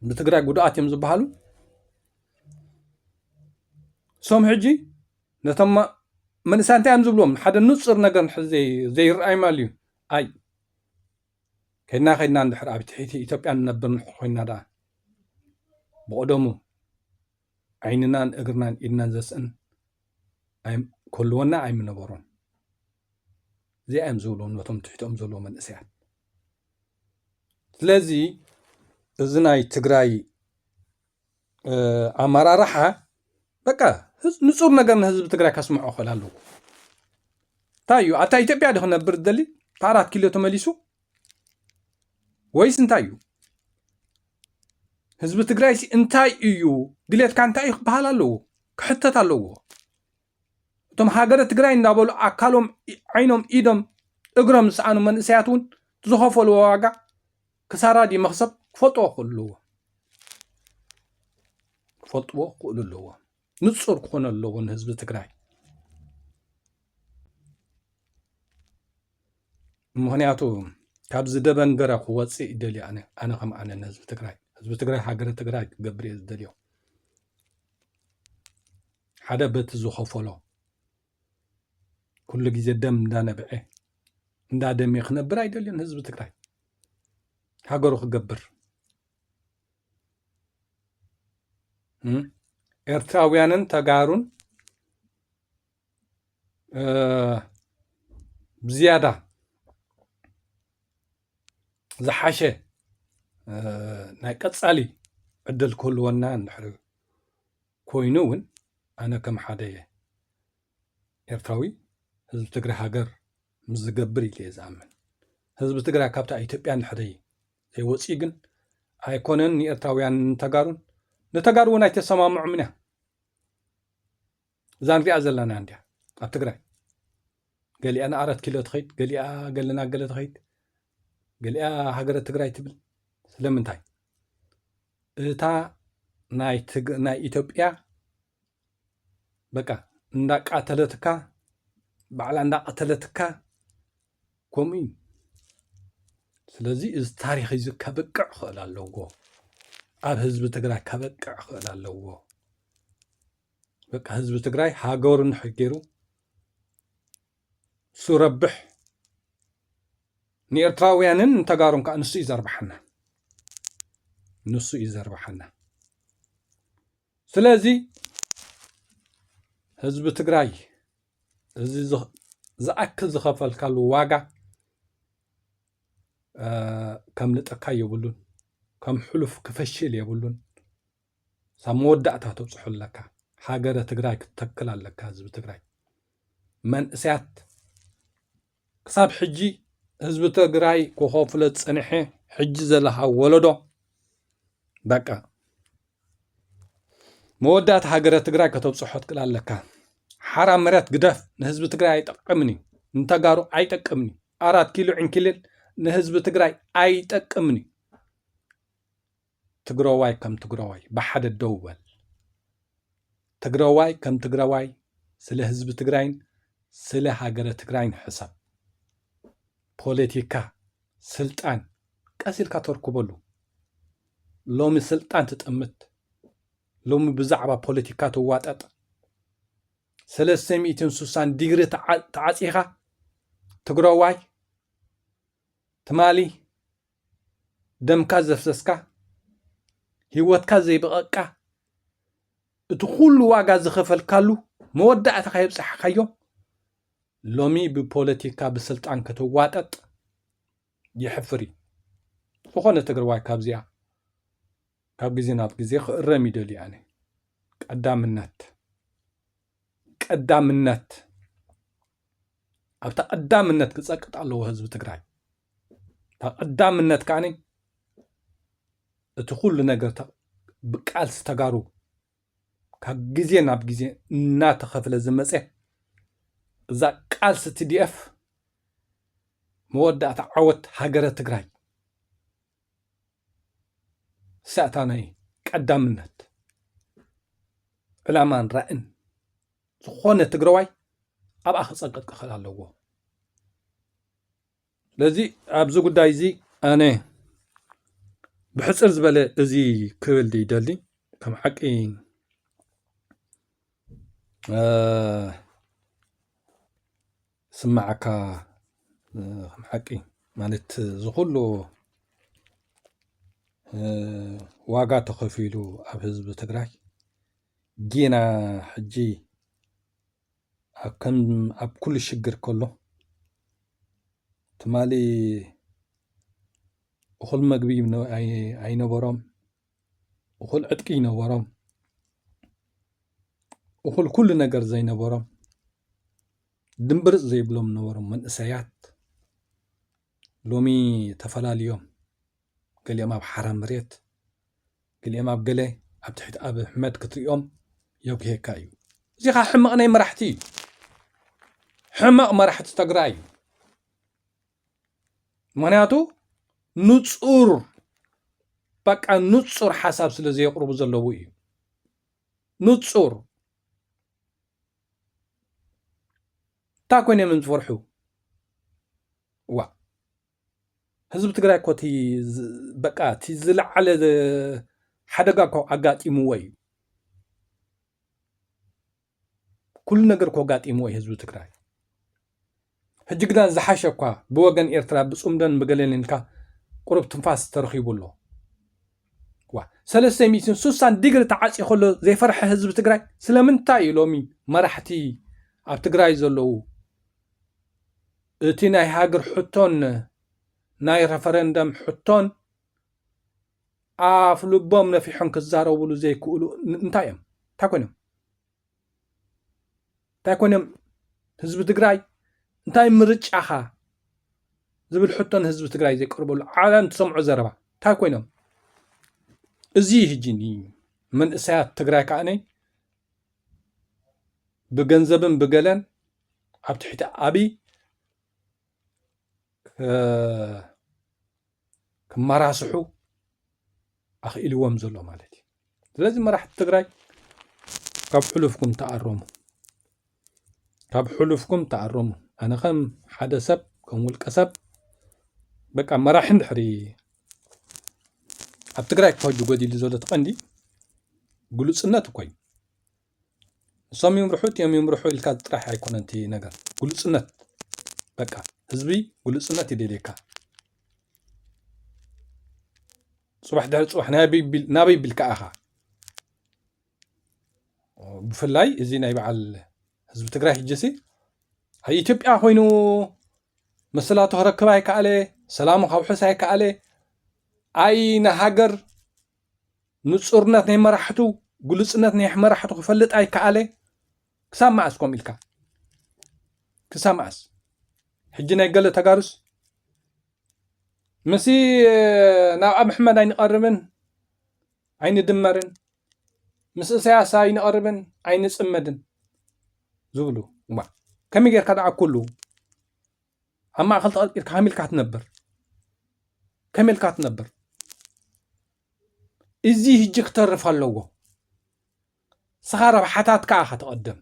ብትግራይ ጉድኣት እዮም ዝበሃሉ ሶም ሕጂ ነቶም መንእሰያት እንታይ እዮም ዝብልዎም ሓደ ንጹር ነገር ዘይረኣይማ እዩ ኣይ ከድና እንድሕር ኣብ ትሕቲ ኢትዮጵያ ንነብር ኮይና ዳ ብቀደሙ ዓይንናን እግርናን ኢድናን ዘስእን كلونا أي من برون زي أم زولون وتم تحتهم زولون من أسياد لذي زناي تجراي أمارة راحة بقى نصور نجارنا هذا بتجراي كاسمع خلالو تايو أتاي تبي هنا بردلي تعرف كيلو تمليسو ويس انتايو ህዝቢ ትግራይ እንታይ እዩ ድሌትካ እንታይ እዩ ክበሃል ኣለዎ ክሕተት ኣለዎ እቶም ሃገረ ትግራይ እንዳበሉ ኣካሎም ዓይኖም ኢዶም እግሮም ዝሰኣኑ መንእሰያት እውን ዝኸፈልዎ ዋጋ ክሳራዲ መክሰብ ክፈልጥዎ ክእሉ ኣለዎ ንጹር ክኾነ ኣለዎ ንህዝቢ ትግራይ ምክንያቱ ካብ ዝደበንገረ ክወፅእ ይደልዩ ኣነ ከም ኣነ ንህዝቢ ትግራይ ህዝቢ ትግራይ ሃገረ ትግራይ ክገብር እየ ዝደልዮ ሓደ በቲ ዝኸፈሎ ኩሉ ግዜ ደም እንዳነብዐ እንዳደመየ ክነብር ኣይደልዮን ህዝቢ ትግራይ ሃገሩ ክገብር ኤርትራውያንን ተጋሩን ብዝያዳ ዝሓሸ ናይ ቀጻሊ ዕድል ክህልወና እንድሕር ኮይኑ እውን ኣነ ከም ሓደ ኤርትራዊ ህዝቢ ትግራይ ሃገር ምስ ዝገብር ኢለ እየ ዝኣምን። ህዝቢ ትግራይ ካብታ ኢትዮጵያ እንድሕር ዘይወፅኢ ግን ኣይኮነን ንኤርትራውያን ተጋሩን ንተጋሩ እውን ኣይተሰማምዑም ኢና። እዛ ንሪኣ ዘለና እንድያ ኣብ ትግራይ ገሊኣ ንኣራት ኪሎ ትኸይድ፣ ገሊኣ ገለና ገለ ትኸይድ፣ ገሊኣ ሃገረ ትግራይ ትብል። ስለምንታይ እታ ናይ ኢትዮጵያ በቃ እንዳቃተለትካ ባዕላ እንዳቀተለትካ ከምኡ እዩ። ስለዚ እዚ ታሪክ እዚ ከበቅዕ ክእል ኣለዎ፣ ኣብ ህዝቢ ትግራይ ከበቅዕ ክእል ኣለዎ። በቃ ህዝቢ ትግራይ ሃገሩ ንድሕር ገይሩ ስረብሕ ንኤርትራውያንን እንተጋሩን ከዓ ንሱ እዩ ዘርባሐና፣ ንሱ እዩ ዘርባሐና። ስለዚ ህዝቢ ትግራይ እዚ ዝኣክል ዝኸፈልካሉ ዋጋ ከም ልጠካ የብሉን፣ ከም ሕሉፍ ክፈሽል የብሉን። ሳብ መወዳእታ ተብፅሑ ኣለካ። ሃገረ ትግራይ ክትተክል ኣለካ። ህዝቢ ትግራይ መንእሰያት ክሳብ ሕጂ ህዝቢ ትግራይ ክኸፍሎ ፀኒሐ ሕጂ ዘለካ ወለዶ በቃ መወዳእታ ሃገረ ትግራይ ከተብፅሖ ትክእል ኣለካ። ሓራም መሬት ግደፍ ንህዝቢ ትግራይ ኣይጠቅምኒ፣ እንተጋሩ ኣይጠቅምኒ። 4 ኪሎ ዕንክልል ንህዝቢ ትግራይ ኣይጠቅምኒ። ትግራዋይ ከም ትግራዋይ ብሓደ ደው በል። ትግራዋይ ከም ትግራዋይ ስለ ህዝቢ ትግራይን ስለ ሃገረ ትግራይን ሕሳብ። ፖለቲካ ስልጣን ቀሲልካ ተርክበሉ። ሎሚ ስልጣን ትጥምት፣ ሎሚ ብዛዕባ ፖለቲካ ትዋጠጥ። 360 ዲግሪ ተዓፂኻ ትግራዋይ ትማሊ ደምካ ዘፍሰስካ ህይወትካ ዘይበቐቃ እቲ ኩሉ ዋጋ ዝኸፈልካሉ መወዳእታኻ የብፅሕካዮ ሎሚ ብፖለቲካ ብስልጣን ክትዋጠጥ ይሕፍር እዩ። ዝኾነ ትግራዋይ ካብዚኣ ካብ ግዜ ናብ ግዜ ክእረም ይደልዩ። ኣነ ቀዳምነት ኣብታ ቀዳምነት ክፀቅጥ ኣለዎ ህዝቢ ትግራይ። ቀዳምነት ከዓኒ እቲ ኩሉ ነገር ብቃልሲ ተጋሩ ካብ ግዜ ናብ ግዜ እናተኸፍለ ዝመፀ እዛ ቃልሲ TDF መወዳእታ ዓወት ሃገረ ትግራይ ሳእታ ናይ ቀዳምነት ዕላማን ራእን ዝኾነ ትግራዋይ ኣብኣ ክፀቅጥ ክኽእል ኣለዎ። ስለዚ ኣብዚ ጉዳይ እዚ ኣነ ብሕፅር ዝበለ እዚ ክብል ይደሊ ከም ሓቂ ስማዓካ ከም ሓቂ ማለት ዝኩሉ ዋጋ ተኸፊሉ ኣብ ህዝቢ ትግራይ ጌና ሕጂ ኣብ ኩሉ ሽግር ከሎ ትማሊ እኹል መግቢ ኣይነበሮም፣ እኹል ዕጥቂ ይነበሮም፣ እኹል ኩሉ ነገር ዘይነበሮም፣ ድንብርፅ ዘይብሎም ነበሮም መንእሰያት ሎሚ ተፈላልዮም ገሊኦም ኣብ ሓራም መሬት ገሊኦም ኣብ ገለ ኣብ ትሕቲ ኣብ ኣሕመድ ክትሪኦም የጉሄካ እዩ። እዚ ኻ ሕማቕ ናይ መራሕቲ እዩ። ሕማቕ መራሕቲ ትግራይ እዩ። ምክንያቱ ንፁር በቃ ንፁር ሓሳብ ስለ ዘየቕርቡ ዘለዉ እዩ። ንፁር እታ ኮይኖም ዝፈርሑ ዋ ህዝቢ ትግራይ እኮ በቃ እቲ ዝለዓለ ሓደጋ እኮ ኣጋጢምዎ እዩ። ኩሉ ነገር እኮ ኣጋጢምዎ እዩ ህዝቢ ትግራይ። ሕጂ ግና ዝሓሸ እኳ ብወገን ኤርትራ ብፁምደን ብገለልን ኢልካ ቁሩብ ትንፋስ ተረኺቡ ኣሎ። ዋ 360 ዲግሪ ተዓፂ ከሎ ዘይፈርሐ ህዝቢ ትግራይ ስለምንታይ እዩ ሎሚ መራሕቲ ኣብ ትግራይ ዘለዉ እቲ ናይ ሃገር ሕቶን ናይ ረፈረንደም ሕቶን ኣፍ ልቦም ነፊሖም ክዛረብሉ ዘይክእሉ እንታይ እዮም? እንታይ ኮይኖም ህዝቢ ትግራይ እንታይ ምርጫኻ ዝብል ሕቶን ህዝቢ ትግራይ ዘይቀርበሉ ዓለም ትሰምዑ ዘረባ እንታይ ኮይኖም? እዚ ህጂኒ መንእሰያት ትግራይ ከዓነይ ብገንዘብን ብገለን ኣብ ትሕቲ ኣብይ ክመራስሑ ኣኽኢልዎም ዘሎ ማለት እዩ። ስለዚ መራሕቲ ትግራይ ካብ ሕሉፍኩም ተኣረሙ። ኣነ ከም ሓደ ሰብ ከም ውልቀ ሰብ በቃ መራሒ እንድሕሪ ኣብ ትግራይ ክፈጁ ጎዲሉ ዘሎ ተቐንዲ ግሉፅነት እኮ እዩ። ንሶም ይምርሑ እትዮም ይምርሑ ኢልካ ጥራሕ ኣይኮነን እቲ ነገር ግሉፅነት በቃ ህዝቢ ግሉፅነት ይደልየካ። ፅባሕ ድሕሪ ፅባሕ ናበይ ቢልካ ኢኻ ብፍላይ እዚ ናይ በዓል ህዝቢ ትግራይ ሕጂሲ ኣብ ኢትዮጵያ ኮይኑ መሰላቱ ክረክብ ኣይከኣለ ሰላሙ ከውሕስ ኣይከኣለ ኣይ ንሃገር ንፁርነት ናይ መራሕቱ ግሉፅነት ናይ መራሕቱ ክፈልጥ ኣይከኣለ ክሳብ መዓስ ኮም ኢልካ ክሳብ መዓስ? ሕጂ ናይ ገለ ተጋሩስ መሲ ናብ ኣብ ኣሕመድ ኣይንቐርብን ኣይንድመርን ምስ ኢሳያስ ኣይንቐርብን ኣይንፅመድን ዝብሉ ከመይ ጌርካ ደዓ ኩሉ ኣብ ማእኸል ተቐልቂልካ ከመይ ኢልካ ትነብር? ከመይ ኢልካ ትነብር? እዚ ሕጂ ክተርፍ ኣለዎ። ስኻ ረብሓታትካ ኢኻ ትቐድም።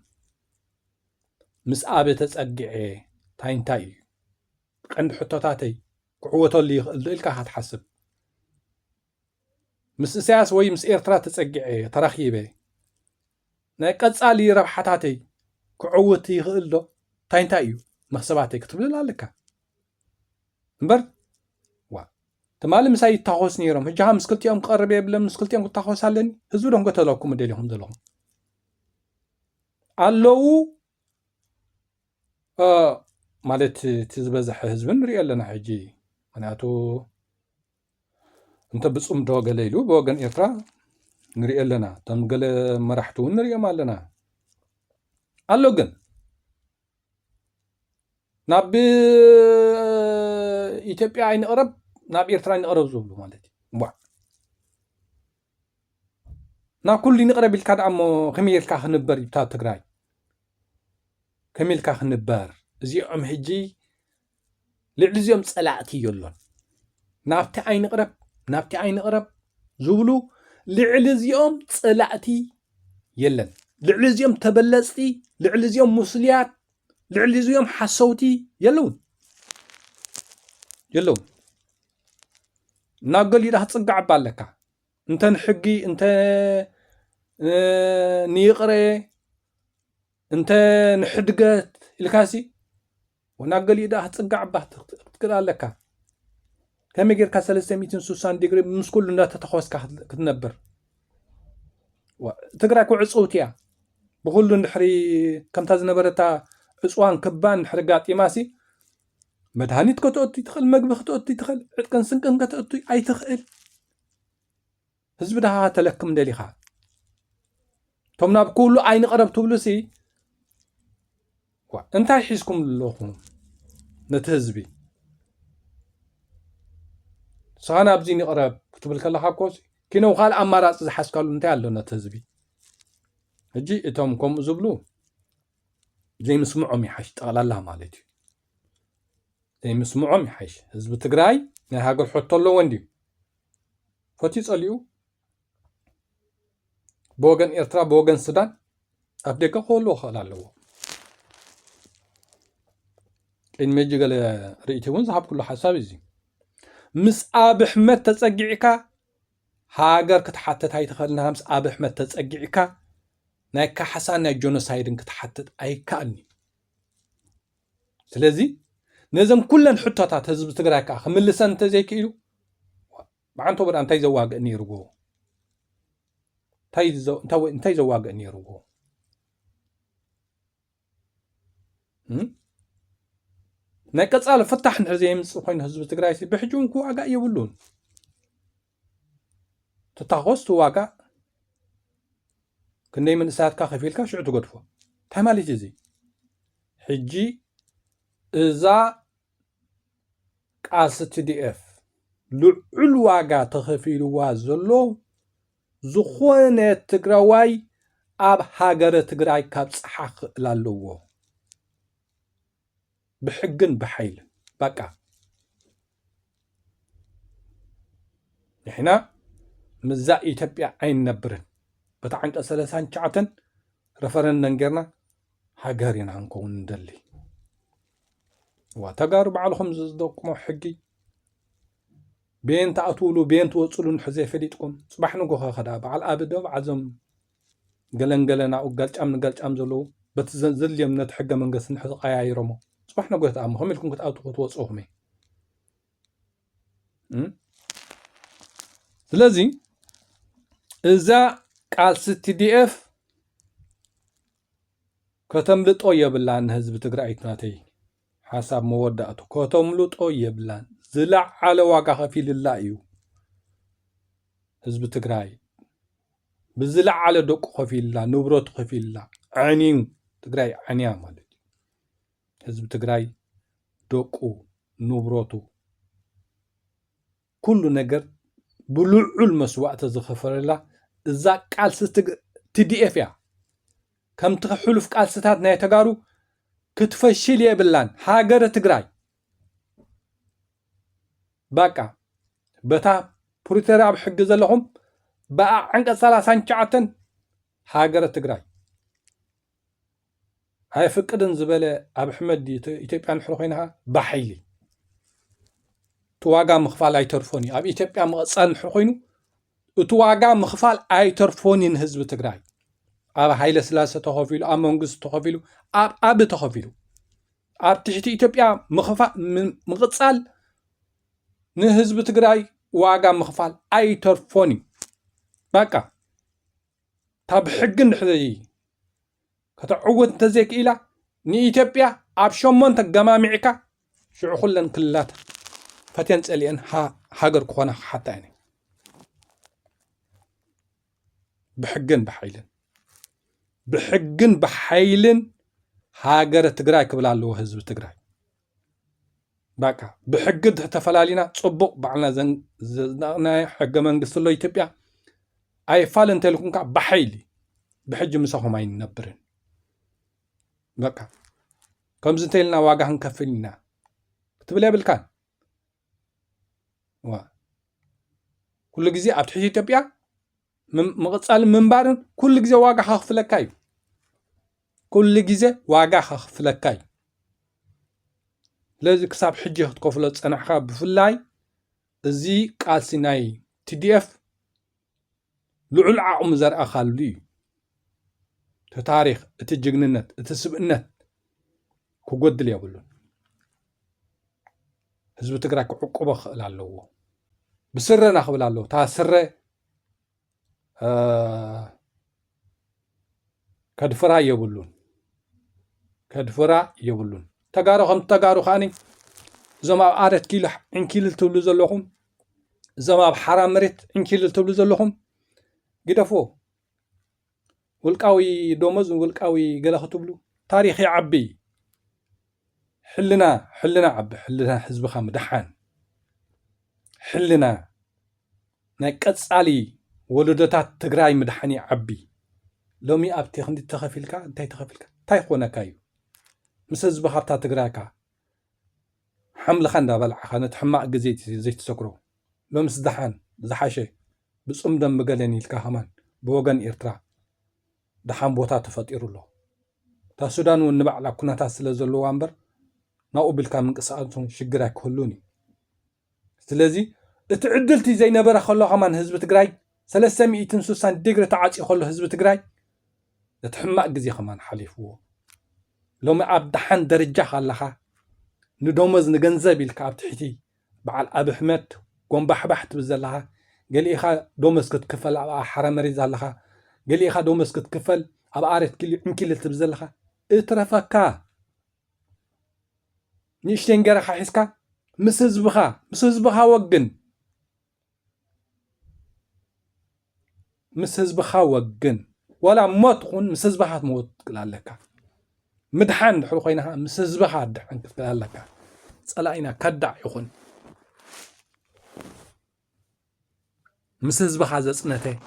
ምስ ኣበ ተፀጊዐ እንታይ እዩ ቀንዲ ሕቶታተይ ክዕወተሉ ይኽእል ዶ ኢልካ ኢኻ ትሓስብ? ምስ ኢሳያስ ወይ ምስ ኤርትራ ተፀጊዐ ተራኺበ ናይ ቀፃሊ ረብሓታተይ ክዕውት ይኽእል ዶ? እንታይ እዩ መክሰባተይ ክትብል ኣለካ እምበር ትማሊ ምሳይ ይታኮስ ነይሮም ሕጂ ምስ ክልቲኦም ክቐርብ የብለን ምስ ክልቲኦም ክታኮስ ኣለኒ ህዝቢ ዶም ከተለኩም ደልኹም ዘለኹም ኣለዉ ማለት እቲ ዝበዝሐ ህዝቢ ንሪኦ ኣለና ሕጂ ምክንያቱ እንተ ብፅምዶ ገለ ኢሉ ብወገን ኤርትራ ንሪኦ ኣለና እቶም ገለ መራሕቲ እውን ንሪኦም ኣለና ኣሎ ግን ናብ ኢትዮጵያ ኣይንቕረብ ናብ ኤርትራ ይንቕረብ ዝብሉ ማለት እዩ ናብ ኩሉ ይንቕረብ ኢልካ ደኣ እሞ ከመይ ኢልካ ክንበር እዩ ብታ ትግራይ ከመይ ኢልካ ክንበር? እዚኦም ሕጂ ልዕሊ እዚኦም ፀላእቲ የሎን ናብቲ ኣይንቕረብ ዝብሉ ልዕሊ እዚኦም ፀላእቲ የለን። ልዕሊ እዚኦም ተበለፅቲ፣ ልዕሊ እዚኦም ሙስልያት፣ ልዕሊ እዚኦም ሓሰውቲ የለውን። ናብ ገሊዳ ክትፅጋዕ ባ ኣለካ እንተ ንሕጊ እንተ ንይቕረ እንተ ንሕድገት ኢልካሲ ናብ ገሊዳ ክትፅጋዕ ባ ክትክእል ኣለካ። ከመይ ጌርካ 360 ዲግሪ ምስ ኩሉ እንዳተተኸስካ ክትነብር? ትግራይ ክዕፅውቲ እያ ብኩሉ እንድሕሪ ከምታ ዝነበረታ ዕፅዋን ክባን እንድሕሪ ጋጢማሲ መድሃኒት ከተእቱ ይትኽእል፣ መግቢ ክትእቱ ይትኽእል፣ ዕጥቅን ስንቅን ከተእቱ ኣይትኽእል። ህዝቢ ድኻ ተለክም ደሊኻ እቶም ናብ ኩሉ ኣይንቐረብ ትብሉሲ እንታይ ሒዝኩም ኣለኹም ነቲ ህዝቢ? ስኻ ናብዚ ንቕረብ ክትብል ከለካ ኮስ ኪነው ካልእ ኣማራፂ ዝሓዝካሉ እንታይ ኣሎ ነቲ ህዝቢ? ሕጂ እቶም ከምኡ ዝብሉ ዘይምስምዖም ይሓሽ ጠቕላላ ማለት እዩ። ዘይምስምዖም ይሓሽ። ህዝቢ ትግራይ ናይ ሃገር ሕቶ ኣለዎ እንድዩ ፈትዩ ፀሊኡ ብወገን ኤርትራ ብወገን ሱዳን ኣብ ደገ ክህልዎ ክእል ኣለዎ። ቅድሚ ሕጂ ገለ ርእይቲ እውን ዝሃብኩሉ ሓሳብ እዚ ምስ ኣብ ኣሕመድ ተፀጊዕካ ሃገር ክትሓትት ኣይትኽእልና። ምስ ኣብ ኣሕመድ ተፀጊዕካ ናይ ካሓሳን ናይ ጆኖሳይድን ክትሓትት ኣይከኣልኒ። ስለዚ ነዘን ኩለን ሕቶታት ህዝቢ ትግራይ ከዓ ክምልሰን እንተዘይክኢሉ ብዓንቶ በዳ እንታይ ዘዋግእ ነይርዎ? انتي زواج نيرو نايكتس على فتح نحزي يمس خوين حزب تግራይ بحجون كو واقع يبلون تتاغوست واقع كني من ساعات كا خفيلكا شعو تقدفو تماليت زي حجي اذا قاس تي دي اف لعل واقع تخفيلوا زلو زخونه تግራዋይ اب هاجر تግራይ كاب صحاخ لالو بحقن بحيل بقى احنا مزا إثيوبيا عين نبرن بتعنق 39 رفرن نغيرنا هاجرنا نكون ندلي وتجارب علىكم زدقمو حقي بين تاطولو بين توصلوا نحزي فديتكم صباح نغو خدا بعل ابدو عزم غلنغلنا او غلطام زلو بتزل يمنت حق منغس نحز قيايرمو صباح نغو تامهم لكم كتاوتو توصوهم ስለዚህ እዛ ቃልሲ TDF ከተምልጦ የብላን ህዝብ ትግራይ ናተይ حساب መወዳእቱ ከተምልጦ የብላን ዝለዓለ ዋጋ ከፊልላ እዩ ህዝብ ትግራይ ብዝለዓለ ደቁ ከፊልላ ንብረቱ ከፊልላ ዓኒው ትግራይ ዓንያ ማለት ህዝብ ትግራይ ደቁ ንብረቱ ኩሉ ነገር بلوع مسوعة زخفرلا إذا قال TDF يا كم تحلف قال ستات ناي تجارو كتفشل يبلان هاجر تجراي بقى بتا بريترا بحق زلهم بقى عنك 39 هاجر تجراي هاي فقدن زبالة أبو حمد إثيوبيا نحرقينها بحيلي تواقع مخفال أي ترفوني أب إثيوبيا مقصال حقينو تواقع مخفال أي ترفوني نهزب تجراي أب هايل سلاسة تخافيلو أب منقص تخافيلو أب تخافيلو أب تشتي إثيوبيا مخفال مقصال نهزب تجراي واقع مخفال أي ترفوني بقى تاب حقن حذي كتعود تزيك إلى ني إثيوبيا أب شمون تجمامعك شو خلن كلات فتين تسألين هاجر كونا حتى يعني بحقن بحيلن هاجر تجراي كبلا له حزب تجراي بقى بحقد تفلالينا صبق بعنا زنا حق منقص له إثيوبيا أي فالن تلكون كا بحيلي بحج مسخهم أي نبرن بقى كم زنتيلنا واقع هنكفلنا تبلي بالكان كل جزء أبتحي إثيوبيا مقصال منبارن كل جزء واقع خفلكاي كل جزء واقع خفلكاي لازم كسب حجة تقفلت أنا حاب بفلاي زي قاسيناي TDF لعل عقم زرع خالدي تاريخ تجننت تسبنت كوجد لي أقولون حزب تجراي عقوبة خلالو بسرنا خبلالو تا سر كدفرا يبلون تجارو هم تجارو خاني زما عادت كيلو إن كيلو تبلو زلهم زما بحرام مريت إن كيلو تبلو زلهم قدفو والقوي دومز والقوي قال تبلو تاريخ يعبي حلنا عب حلنا حزب خام دحان حلنا نقص علي ولدتات تግራይ مدحني عبي لومي ابتي خندي تخفيلكا انتي تخفيلكا تاي خونا كايو مس حزب خابتا تግራይካ حمل خندا بلع خنت حماق جزيت زيت سكرو لومس دحان زحاشه بصم دم بغلني لكا همان بوغن إرترا دحان بوتا تفطيرو له تا سودان ونبعلا كناتا سلازلو وانبر ناو بالكا منقصاتهم شجراك كلوني سلازي اتعدلتي زي نبره خلو كمان حزب تግራይ 360 ديجري تعاطي خلو حزب تግራይ تحمق جزي كمان حليفو لو ما ابدحن درجه خلخا ندومز نغنزب الكا ابتحتي بعل اب احمد قوم بحبحت بزلها قال اخا دومز كتكفل حرمري زلخا قليخا دو مسكت كفل أبا عارت كل إنكيل تبزلخا اترفكا نيشتين جرخا حسكا مسزبخا وقن مسزبخا وقن ولا موت خون مسزبخا موت قلالك مدحان دحرو خوينها مسزبخا دحان قلالك صلاينا كدع يخون مسزبخا زصنته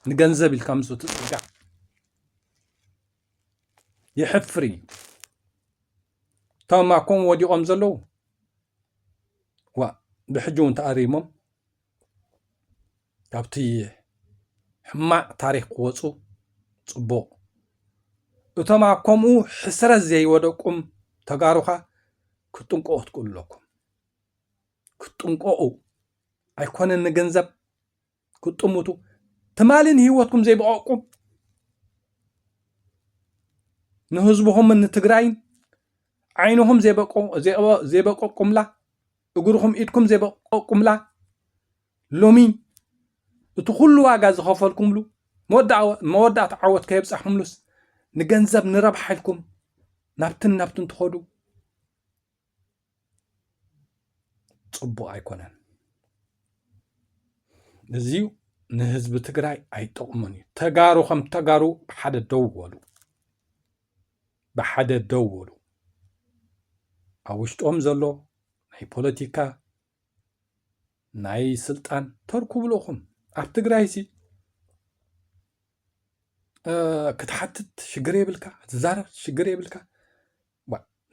نغنزب الكامسو تصقع يحفري تماكم وديقوم زلو وا بحجون تقريمهم كابتي حما تاريخ قوصو صبو تماكم حسرة زي ودقم تقاروخا كتنقو تقول لكم كتنقو أيكون النجنزب كتموتو تمالين هيوتكم زي بقاكم نهزبهم من تجراين عينهم زي بقاكم لا أجرهم إيدكم زي بقاكم لا لومي تخلوا عجز خافلكم له مودع تعود كيبس أحملس نجنزب نربح لكم نبتن تخدوا صبوا أيكونن نزيو نهزب تجراي أي تقمني تجارو بحد دولو أوشتهم زلو ناي بوليتيكا ناي سلطان تركوا لهم أبتجراي سي كتحتت شجري بالكا تزارب شجري بالكا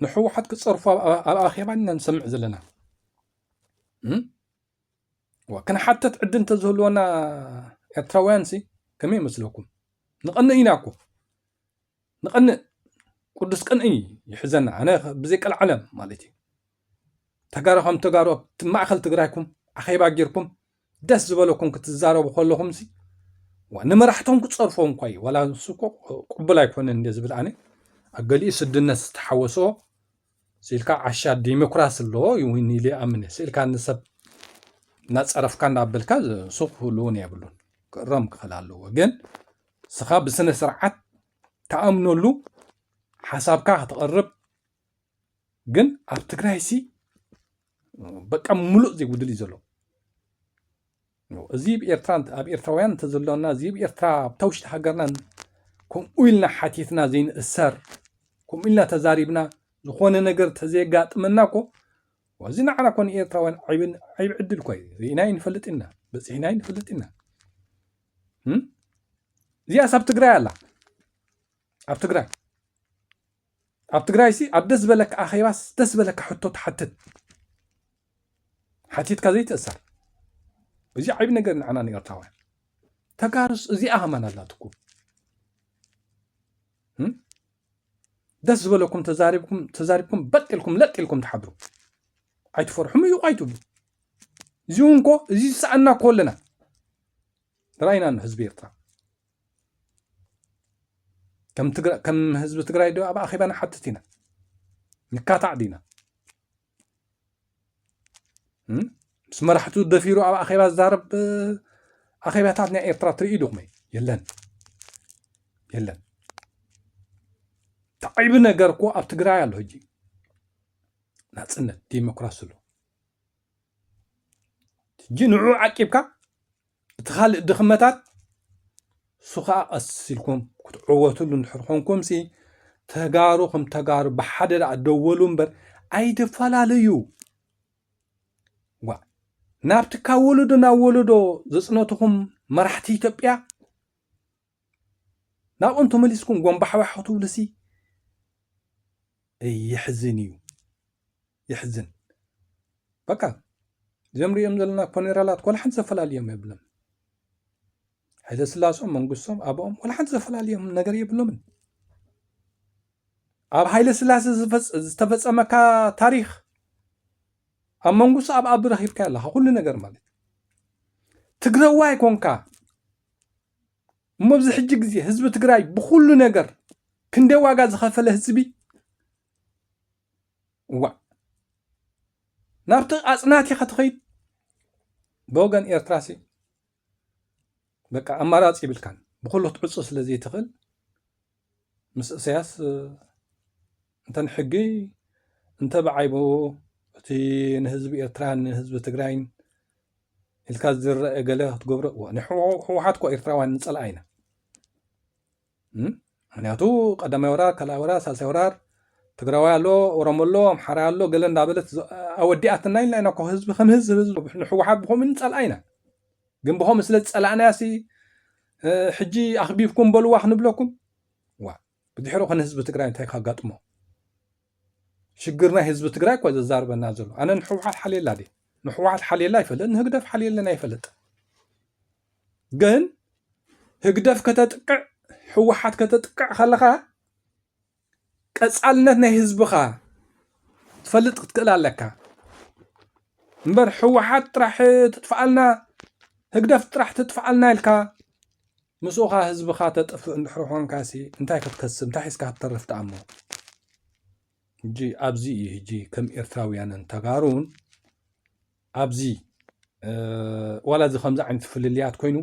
نحو حد كتصرفوا أخي بعدنا نسمع زلنا وكان حتى تعدن تزهلونا اتروانسي كمي مسلوكم نقنئيناكم نقنئ قدس قنئي يحزننا أنا بزيك العالم مالتي تقارو تماخل تقرايكم أخي باقيركم دس زبالوكم كتزاربوا كلهم سي ونمرحتهم كتصرفوهم كوي ولا سوكو قبلا يكون اندي زبلاني أقلي سد الناس تحوسوا سيلكا عشا ديمقراس اللو يويني لي أمني سيلكا نسب ناس عرف كان عبالكا سوق هلون يابلون كرم خلالو وجن سخاب سنة سرعات تأمنوا له حسابكا هتقرب جن أبتكرايسي بقى ملؤ زي ودلي زلو زيب إيرتران أب إيرتراويان تزلونا زيب إيرترا بتوشت حقرنا كم قلنا حديثنا زين السر كم إلنا تزاربنا زخون نجر تزيقات مناكو وزينا على كون إيرتراويان عيب عدل كوي زيناين فلتنا بس هناين فلتنا زي أساب تقرأ لا أب تقرأ سي أبدس بالك أخي بس دس بالك حطو تحتت حتيت كذي تأثر وزي عيب نجر عنا نيرتاوين تقارس زي أهمنا لا تكون دس بالكم تزاربكم بتلكم لتلكم تحضروا عيد فرحوا ميو عيدوا زيونكو زي سألنا كلنا رأينا أن حزب يرتاح كم حزب تقرأي دو أبا أخي بانا حتتنا نكاتع دينا بس ما رحتو الدفيرو أبا أخي باز دارب أخي باتاتنا إيرترا تريدو مي يلن تعيبنا قرقو أب تقرأي الهجي ناتسنة ديمقراس له جنعو عكيبكا تخالق دخمتات سخاء أسلكم كتعوتوا نحرحونكم سي تقارو بحدد عدولون بر أي تفلاليو نابتكا ولدو زصنوتكم مرحتي إثيوبيا ناب أنتم مليسكم قوم بحوحتو لسي يحزن بكا زمري يمزلنا كونيرالات كل حد زفل اليوم يبلم هذا سلاسهم منقصهم أبوهم ولا حد زفل اليوم نجار يبلمن أب هاي سلاس استفز أمكا تاريخ أما منقص أب رخيب كله كل نجار مالك تقرأ كونكا مبز حجك زي حزب تقرأي بكل نجار كنده واجا زخفل حزبي نابت أصناتي خطخيد بوغن إيرتراسي بقى أمارات يبلكان بكل تعصص لذي تخل مس سياس انت نحقي انت بعيبو تي نهزب إيرتران نهزب تجراين الكازر قاله تقبر هو حاتكو إيرتراوان نسأل عينا ምክንያቱ ቀዳማይ ወራር ካልኣይ ወራር ሳልሳይ ወራር ትግራዋይ ኣሎ ኦሮሞ ኣሎ ኣምሓራ ኣሎ ገለ እንዳበለት ኣወዲኣትና ኢልና ኢና እኮ ህዝቢ ከም ህዝቢ ንሕወሓት ብኸምኡ ንፀልኣይና ግን ብኸምኡ ስለ ዝፀላእናያሲ ሕጂ ኣኽቢብኩም በልዋ ክንብለኩም ዋ ብድሕሪ ኮነ ህዝቢ ትግራይ እንታይ ካጋጥሞ ሽግር ናይ ህዝቢ ትግራይ እኮ ዘዛርበና ዘሎ ኣነ ንሕወሓት ሓልየላ ዲ ንሕወሓት ሓልየላ ይፈልጥ ንህግደፍ ሓልየለና ይፈልጥ ግን ህግደፍ ከተጥቅዕ ሕወሓት ከተጥቅዕ ከለኻ ቀጻልነት ናይ ህዝብኻ ትፈልጥ ክትክእል ኣለካ እምበር ሕወሓት ጥራሕ ትጥፍኣልና ህግደፍ ጥራሕ ትጥፍኣልና ኢልካ ምስኡኻ ህዝብኻ ተጥፍእ እንድሕር ኮንካሲ እንታይ ክትከስብ እንታይ ሒዝካ ክትተርፍ ተኣሞ እንጂ ኣብዚ እዩ ሕጂ ከም ኤርትራውያንን ተጋሩን ኣብዚ ዋላ እዚ ከምዚ ዓይነት ፍልልያት ኮይኑ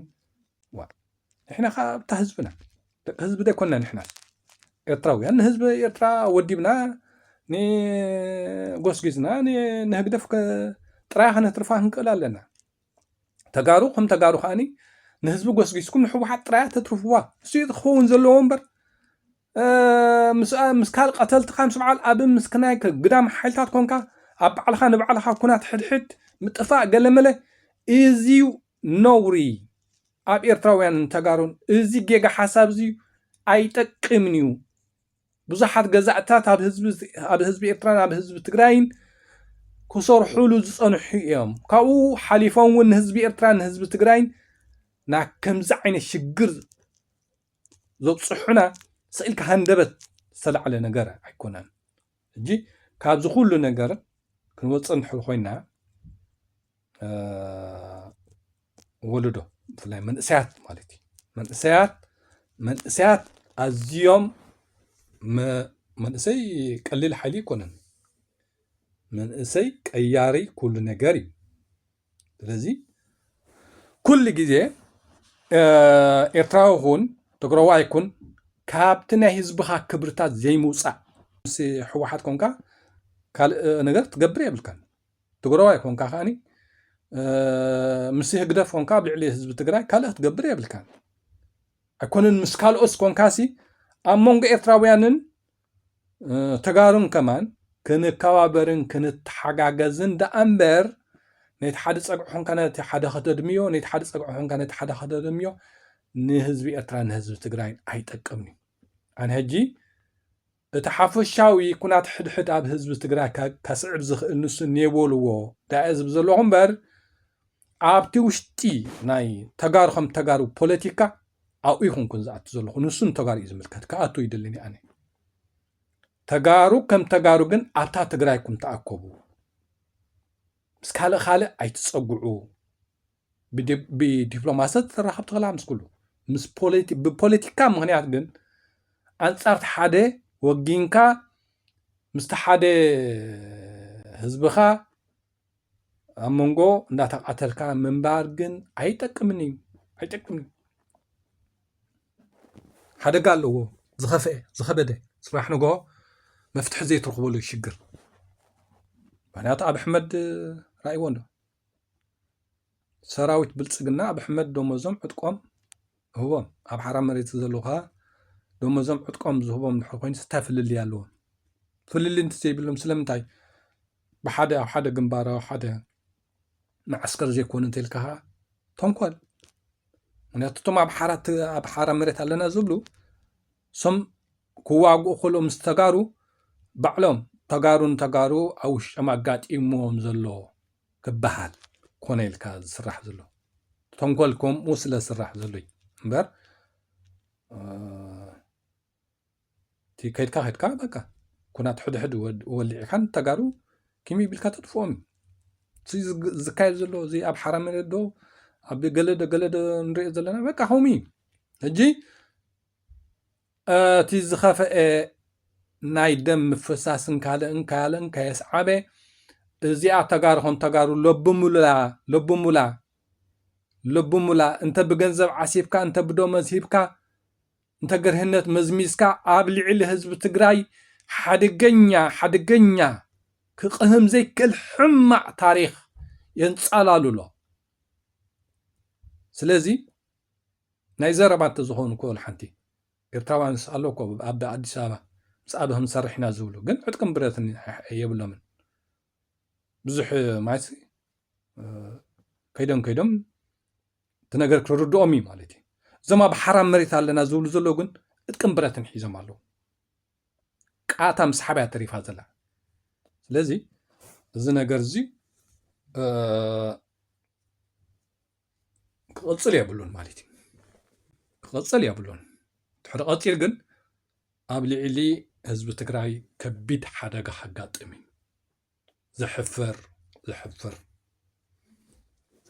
ንሕና ኸ እታ ህዝብና ህዝብ ደ ኮና ንሕና ኤርትራውያን ንህዝቢ ኤርትራ ወዲብና ንጎስጊዝና ንህግደፍ ጥራይ ክነትርፋ ክንክእል ኣለና ተጋሩ ከም ተጋሩ ከዓኒ ንህዝቢ ጎስጊዝኩም ንሕወሓት ጥራያ ተትርፍዋ እሱ ክኸውን ዘለዎ እምበር ምስ ካልእ ቀተልትካ ምስ በዓል ኣብ ምስ ክናይ ግዳም ሓይልታት ኮንካ ኣብ በዓልኻ ንበዓልኻ ኩናት ሕድሕድ ምጥፋእ ገለመለ እዚዩ ነውሪ ኣብ ኤርትራውያን ተጋሩን እዚ ጌጋ ሓሳብ እዚ ኣይጠቅምን እዩ ብዙሓት ገዛእታት ኣብ ህዝቢ ኤርትራን ኣብ ህዝቢ ትግራይን ክሰርሑሉ ዝፀንሑ እዮም ካብኡ ሓሊፎም እውን ንህዝቢ ኤርትራን ንህዝቢ ትግራይን ና ከምዚ ዓይነት ሽግር ዘብፅሑና ስኢልካ ሃንደበት ዝተላዕለ ነገር ኣይኮነን እጂ ካብዚ ኩሉ ነገር ክንወፅእ እንድሕር ኮይና ወለዶ ብፍላይ መንእሰያት ማለት እዩ መንእሰያት ኣዝዮም መንእሰይ ቀሊል ሓይሊ ይኮነን መንእሰይ ቀያሪ ኩሉ ነገር እዩ ስለዚ ኩሉ ግዜ ኤርትራዊ ይኹን ትግራዋይ ይኹን ካብቲ ናይ ህዝብኻ ክብርታት ዘይምውፃእ ምስ ሕወሓት ኮንካ ካልእ ነገር ትገብር የብልካን ትግራዋይ ኮንካ ከዓኒ ምስ ህግደፍ ኮንካ ብልዕሊ ህዝቢ ትግራይ ካልእ ክትገብር የብልካን ኣይኮነን ምስ ካልኦስ ኮንካሲ ኣብ መንጎ ኤርትራውያንን ተጋሩን ከማን ክንከባበርን ክንተሓጋገዝን ደኣ እምበር ነቲ ሓደ ፀግዑ ኮንካ ነቲ ሓደ ከተድምዮ ነቲ ሓደ ፀግዑ ኮንካ ነቲ ሓደ ከተድምዮ ንህዝቢ ኤርትራ ንህዝቢ ትግራይ ኣይጠቅምን ኣነ ሕጂ እቲ ሓፈሻዊ ኩናት ሕድሕድ ኣብ ህዝቢ ትግራይ ከስዕብ ዝኽእል ንሱ ነይበልዎ ዳኣ ዝብ ዘለኹ እምበር ኣብቲ ውሽጢ ናይ ተጋሩ ከም ተጋሩ ፖለቲካ ኣብኡ ይኹንኩን ዝኣቱ ዘለኹ ንሱ ንተጋሩ እዩ ዝምልከት ከኣቱ ይደልኒ ኣነ ተጋሩ ከም ተጋሩ ግን ኣብታ ትግራይኩም ተኣከቡ ምስ ካልእ ኣይትፀጉዑ ብዲፕሎማሰት ተራኸብ ትኽእላ ምስ ኩሉ ምስ ብፖለቲካ ምክንያት ግን ኣንጻርቲ ሓደ ወጊንካ ምስቲ ሓደ ህዝብኻ ኣብ መንጎ እንዳተቃተልካ ምንባር ግን ኣይጠቅምን እዩ ኣይጠቅምን ሓደጋ ኣለዎ ዝኸፍአ ዝኸበደ ስራሕ ንጎ መፍትሒ ዘይትረኽበሉ ይሽግር ምክንያቱ ኣብ ኣሕመድ ራእይዎ ዶ ሰራዊት ብልፅግና ኣብ ኣሕመድ ደመዞም ዕጥቆም ህቦም ኣብ ሓራ መሬት ዘለውካ ደመዞም ዕጥቆም ዝህቦም ድሕሪ ኮይኑ ስታይ ፍልሊ ኣለዎም ፍልሊ እንተዘይብሎም ስለምንታይ ብሓደ ኣብ ሓደ ግንባር ኣብ ሓደ ማዕስከር ዘይኮኑ እንተኢልካ ተንኮል ምክንያቱ እቶም ኣብ ሓራ መሬት ኣለና ዝብሉ ሶም ክዋግኡ ከለዉ ምስ ተጋሩ ባዕሎም ተጋሩ ኣብ ውሽጦም ኣጋጢሞም ዘሎ ክበሃል ኮነ ኢልካ ዝስራሕ ዘሎ ተንኮል ከምኡ ስለ ዝስራሕ ዘሎ እዩ እምበር እቲ ከይድካ በቃ ኩናት ሕድሕድ ወሊዕካን ተጋሩ kimi ቢልካ ተጥፍኦም እዚ ዝካየድ ዘሎ እዚ ኣብ ሓራ መሬት ዶ ኣብ ገለደ ንሪኦ ዘለና በቃ ከምኡ ሕጂ እቲ ዝኸፍአ ናይ ደም ምፍሳስን ካልእን ከየስዓበ እዚኣ ተጋሩ ከም ተጋሩ ለብሙላ لبملا أنت بجنزب عسيبكا أنت بدو مذهبكا أنت جرهنت مزميزكا قابل على حزب تجراي حدقنيا كقهم زي كل حمع تاريخ ينصالالو له سلازي نايزر بات زخون كل حنتي إرتوان سألوكو أبدا أدي سابا سأبهم سرحنا زولو جن عدكم بريتني يبلو من بزح مايسي كيدم تنقر كردو أمي مالتي زما بحرام مريت لنا زولو زلو جن عدكم بريتن حيزم مالو قاتم سحابة تريف هذا لذي زنا جرزي قصل يبلون مالتي قصل يبلون تحر قصير جن قبل علي حزب تግራይ كبيد حدقة حقاطمي زحفر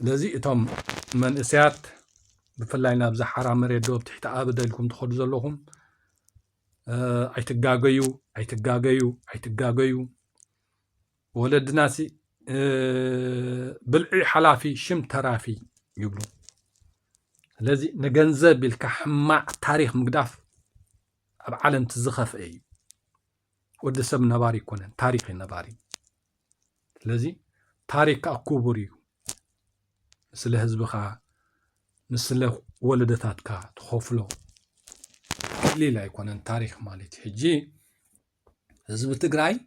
لذي اتم من اسيات بفلاينا بزا حرام ريدو تحت ابدلكم تخرج زلهم አይትጋገዩ ወለድናሲ ብልዒ ሓላፊ ሽም ተራፊ ይብሉ ስለዚ ንገንዘብ ኢልካ ሕማቅ ታሪክ ምግዳፍ ኣብ ዓለም ትዝኸፍአ እዩ ወዲ ሰብ ነባሪ ይኮነን ታሪክ ነባሪ ስለዚ ታሪክ ክቡር እዩ ስለ ህዝብኻ ምስለ ወለደታትካ ትኸፍሎ قليل يكون تاريخ مالتي حجي حزب تግራይ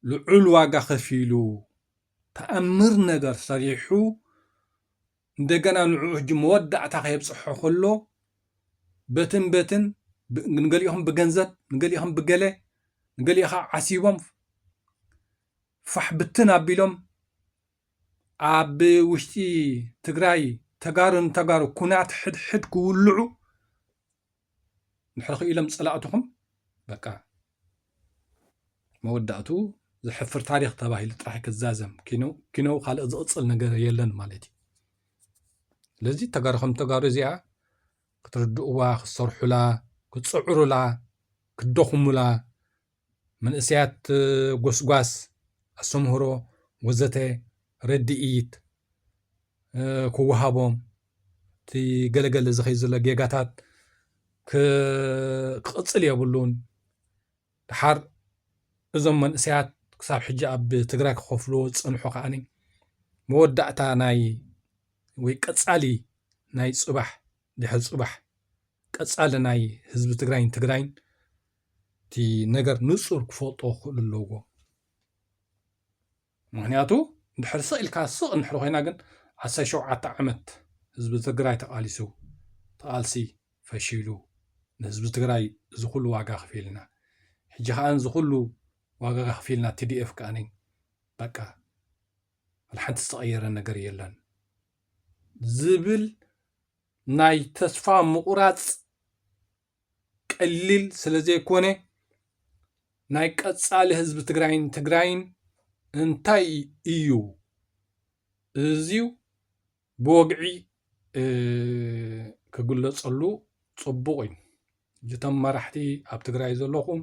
لعل واقع خفيلو تأمر نجر صريحو እንደገና ንዑህ መወዳዕታ ከይብፅሖ ከሎ በትን ንገሊኦም ብገንዘብ ንገሊኦም ብገለ ንገሊኻ ዓሲቦም ፋሕ ብትን ኣቢሎም ኣብ ውሽጢ ትግራይ ተጋሩ ኩናት ሕድሕድ ክውልዑ نحرخ إلهم صلاعتهم بقى مودعتو زحفر تاريخ تباهي لطرح كزازم كينو خالق زقصل نجر يلن مالتي لذي تجارو زيها كتردقوا كتصرحوا لا كتصعروا لا كتدخموا لا من اسيات غوسغاس السمهرو وزته ردئيت كوهابهم تي جلجل زخي زلا جيجاتات كقصل يبلون دحر እዞም መንእሰያት ክሳብ ሕጂ ኣብ ትግራይ ክኸፍሉ ፅንሑ ከዓኒ መወዳእታ ናይ ወይ ቀጻሊ ናይ ጽባሕ ድሕሪ ጽባሕ ቀጻሊ ናይ ህዝቢ ትግራይን እቲ ነገር ንጹር ክፈልጦ ክእሉ ኣለዎ ምክንያቱ ድሕሪ ስኢልካ ስቕ እንድሕሪ ኮይና ግን 17 ዓመት ህዝቢ ትግራይ ተቃሊሱ ተቃልሲ ፈሺሉ ንህዝቢ ትግራይ ዝኩሉ ዋጋ ከፊልና ሕጂ ከዓን ዝኩሉ ዋጋ ከፊልና TDF ከዓኒ በቃ الحنت صغيرة ነገር የለን ዝብል ናይ ተስፋ ምቁራጽ ቀሊል ስለዘይኮነ ናይ ቀጻሊ ህዝቢ ትግራይን እንታይ እዩ እዚው ብወግዒ ክግለጸሉ ጽቡቕ እዩ ጅተም መራሕቲ ኣብ ትግራይ ዘለኹም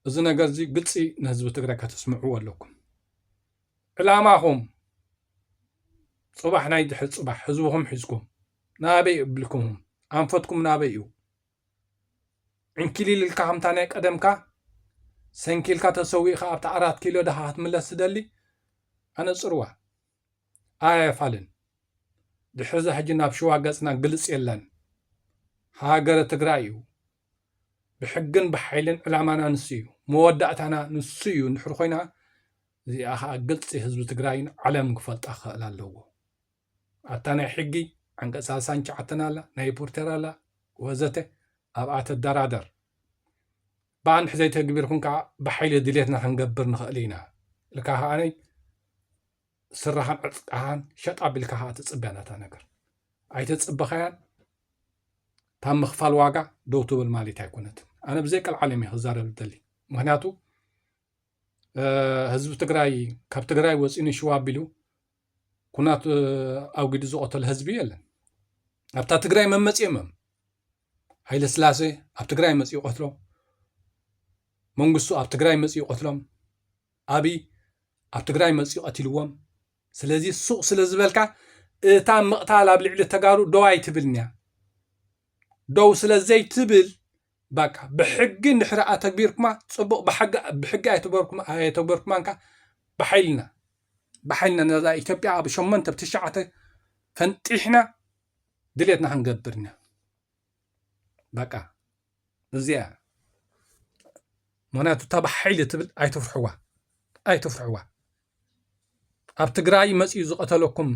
እዚ ነገር እዚ ግልጺ ንህዝቢ ትግራይ ከተስምዑ ኣለኩም ዕላማኹም ጽባሕ ናይ ድሕሪ ጽባሕ ህዝብኹም ሒዝኩም ናበይ እብልኩም ኣንፈትኩም ናበይ እዩ እንኪሊልካ ከምታ ናይ ቀደምካ ሰንኪልካ ተሰዊእካ ኣብታ 4 ኪሎ ደሃ ክትምለስ ትደሊ ኣነ ጽርዋ ኣየፋልን ድሕሪ ሕጂ ናብ ሸዋ ገጽና ግልጽ የለን ሃገረ ትግራይ እዩ ብሕግን ብሓይልን ዕላማና ንሱ እዩ መወዳእታና ንሱ እዩ እንድሕር ኮይና እዚኣ ከዓ ግልፂ ህዝቢ ትግራይን ዓለም ክፈልጣ ክኽእል ኣለዎ ኣታ ናይ ሕጊ ዓንቀጽ 39 ኣላ ናይ ፖርተር ኣላ ወዘተ ኣብኣ ተደራደር በኣንድ ሕዘይ ተግቢርኩም ከዓ ብሓይሊ ድሌትና ክንገብር ንኽእል ኢና ኢልካ ከዓነይ ስራኻን ዕጥቃኻን ሸጥ ኣቢልካ ከዓ ትፅበያናታ ነገር ኣይተፅበኻያን ታብ ምኽፋል ዋጋ ደው ትብል ማለት ኣይኮነትን ኣነ ብዘይ ቀልዓለም እየ ክዛረብ ዝደሊ ምክንያቱ ህዝቢ ትግራይ ካብ ትግራይ ወፂኑ ሸዋ ኣቢሉ ኩናት ኣውጊዱ ዝቆተለ ህዝቢ የለን ኣብታ ትግራይ መመፂኦም ሃይለ ስላሴ ኣብ ትግራይ መፂኡ ቆትሎ መንግስቱ ኣብ ትግራይ መፂኡ ቆትሎም ኣብይ ኣብ ትግራይ መፂኡ ቀቲልዎም ስለዚ ሱቕ ስለ ዝበልካ እታ مقتال ኣብ ልዕሊ ተጋሩ ደው ኣይትብልንያ ደው ስለዘይ ትብል በቃ ብሕጊ ንሕራኣ ተግቢርኩማ ጽቡቕ ብሕጊ ኣይተግበርኩማንካ بحيلنا نزا إثيوبيا أبو شمن تبتشعته فنتحنا دليتنا هنقبرنا بقى زيا مناتو تبع حيلة تبل أي تفرحوا أب تقراي مسيو زقتلكم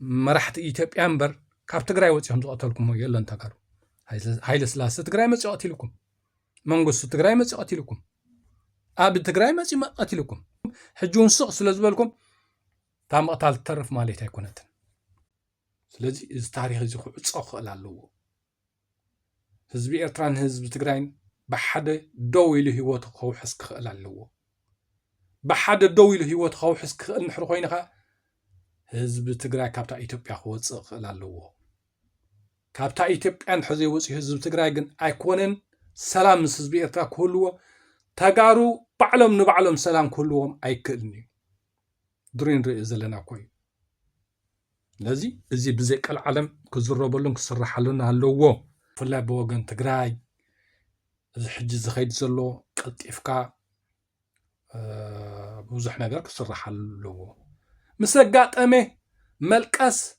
مرحت إثيوبيا أمبر كاب تقراي وتيهم زقتلكم يلا انتقروا هاي سلاسة تقراي مسيو قتلكم منقص تقراي مسيو قتلكم أب تقراي مسيو قتلكم حجون سق سلازبلكم تا مقتال ترف ماليتا يكونتن سلازي إز تاريخ زي خصق لالو حزب إرتران حزب تقراين بحد دويلو هيوت خو حسك لالو بحد دويلو هيوت خو حسك نحر خوينخا حزب تقراي كابتا إثيوبيا خو صق لالو كابتا إثيوبيا نحزي وصي حزب تقراي جن أيكونن سلام حزب إرترا كلو تجارو بعلم نبعلم سلام كلهم أيكلني درين رئيس لنا كوي لذي إزي بزيك العالم كزرب لهم كسرح لنا هاللو فلا بوجن تجراي إذا حج زخيد زلو قلت إفكا بوزحنا غير كسرح هاللو مسقات أمي ملكس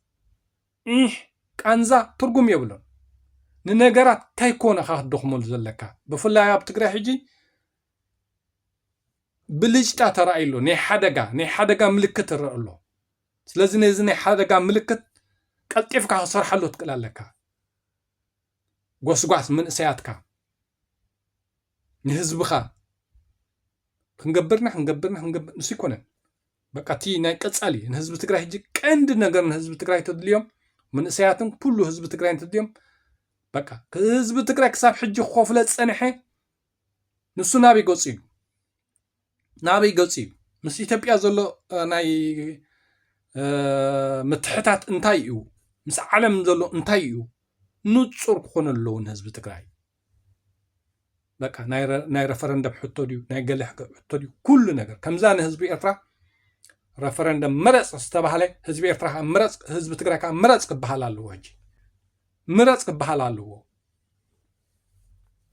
كانزا ترقم يبلون ننجرات تايكون أخاف دخمول زلكا بفلا يا بتجرا حجي بلجتا ترأيلو ني حدقا ملكت الرأيلو سلازي نيزي ني حدقا ملكت قلتيفكا صرحلو تقلالكا قوس من سياتكا نهزبخا خنقبرنا نسيكونا بقى تي ناي قصالي نهزب تقراي هجي قند نغر نهزب تقراي تدليوم من سياتن كله هزب تقراي تدليوم بقى هزب تقراي كساب حجي خوفله صنحي نسو نابي قصيو نابي قصي مس إثيوبيا زلو ناي متحتات انتايو مس عالم زلو انتايو نصر كون اللون حزب تقراي بقى ناي ريفرندم حطو ديو ناي قلح حطو ديو كل نجر كمزان حزب إرترا ريفرندم مرص استبحاله حزب إرترا مرص حزب تقراي كا مرص كبحالالو وجي مرص كبحالالو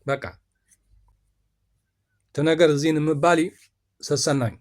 بقى تنجر زين مبالي سسناي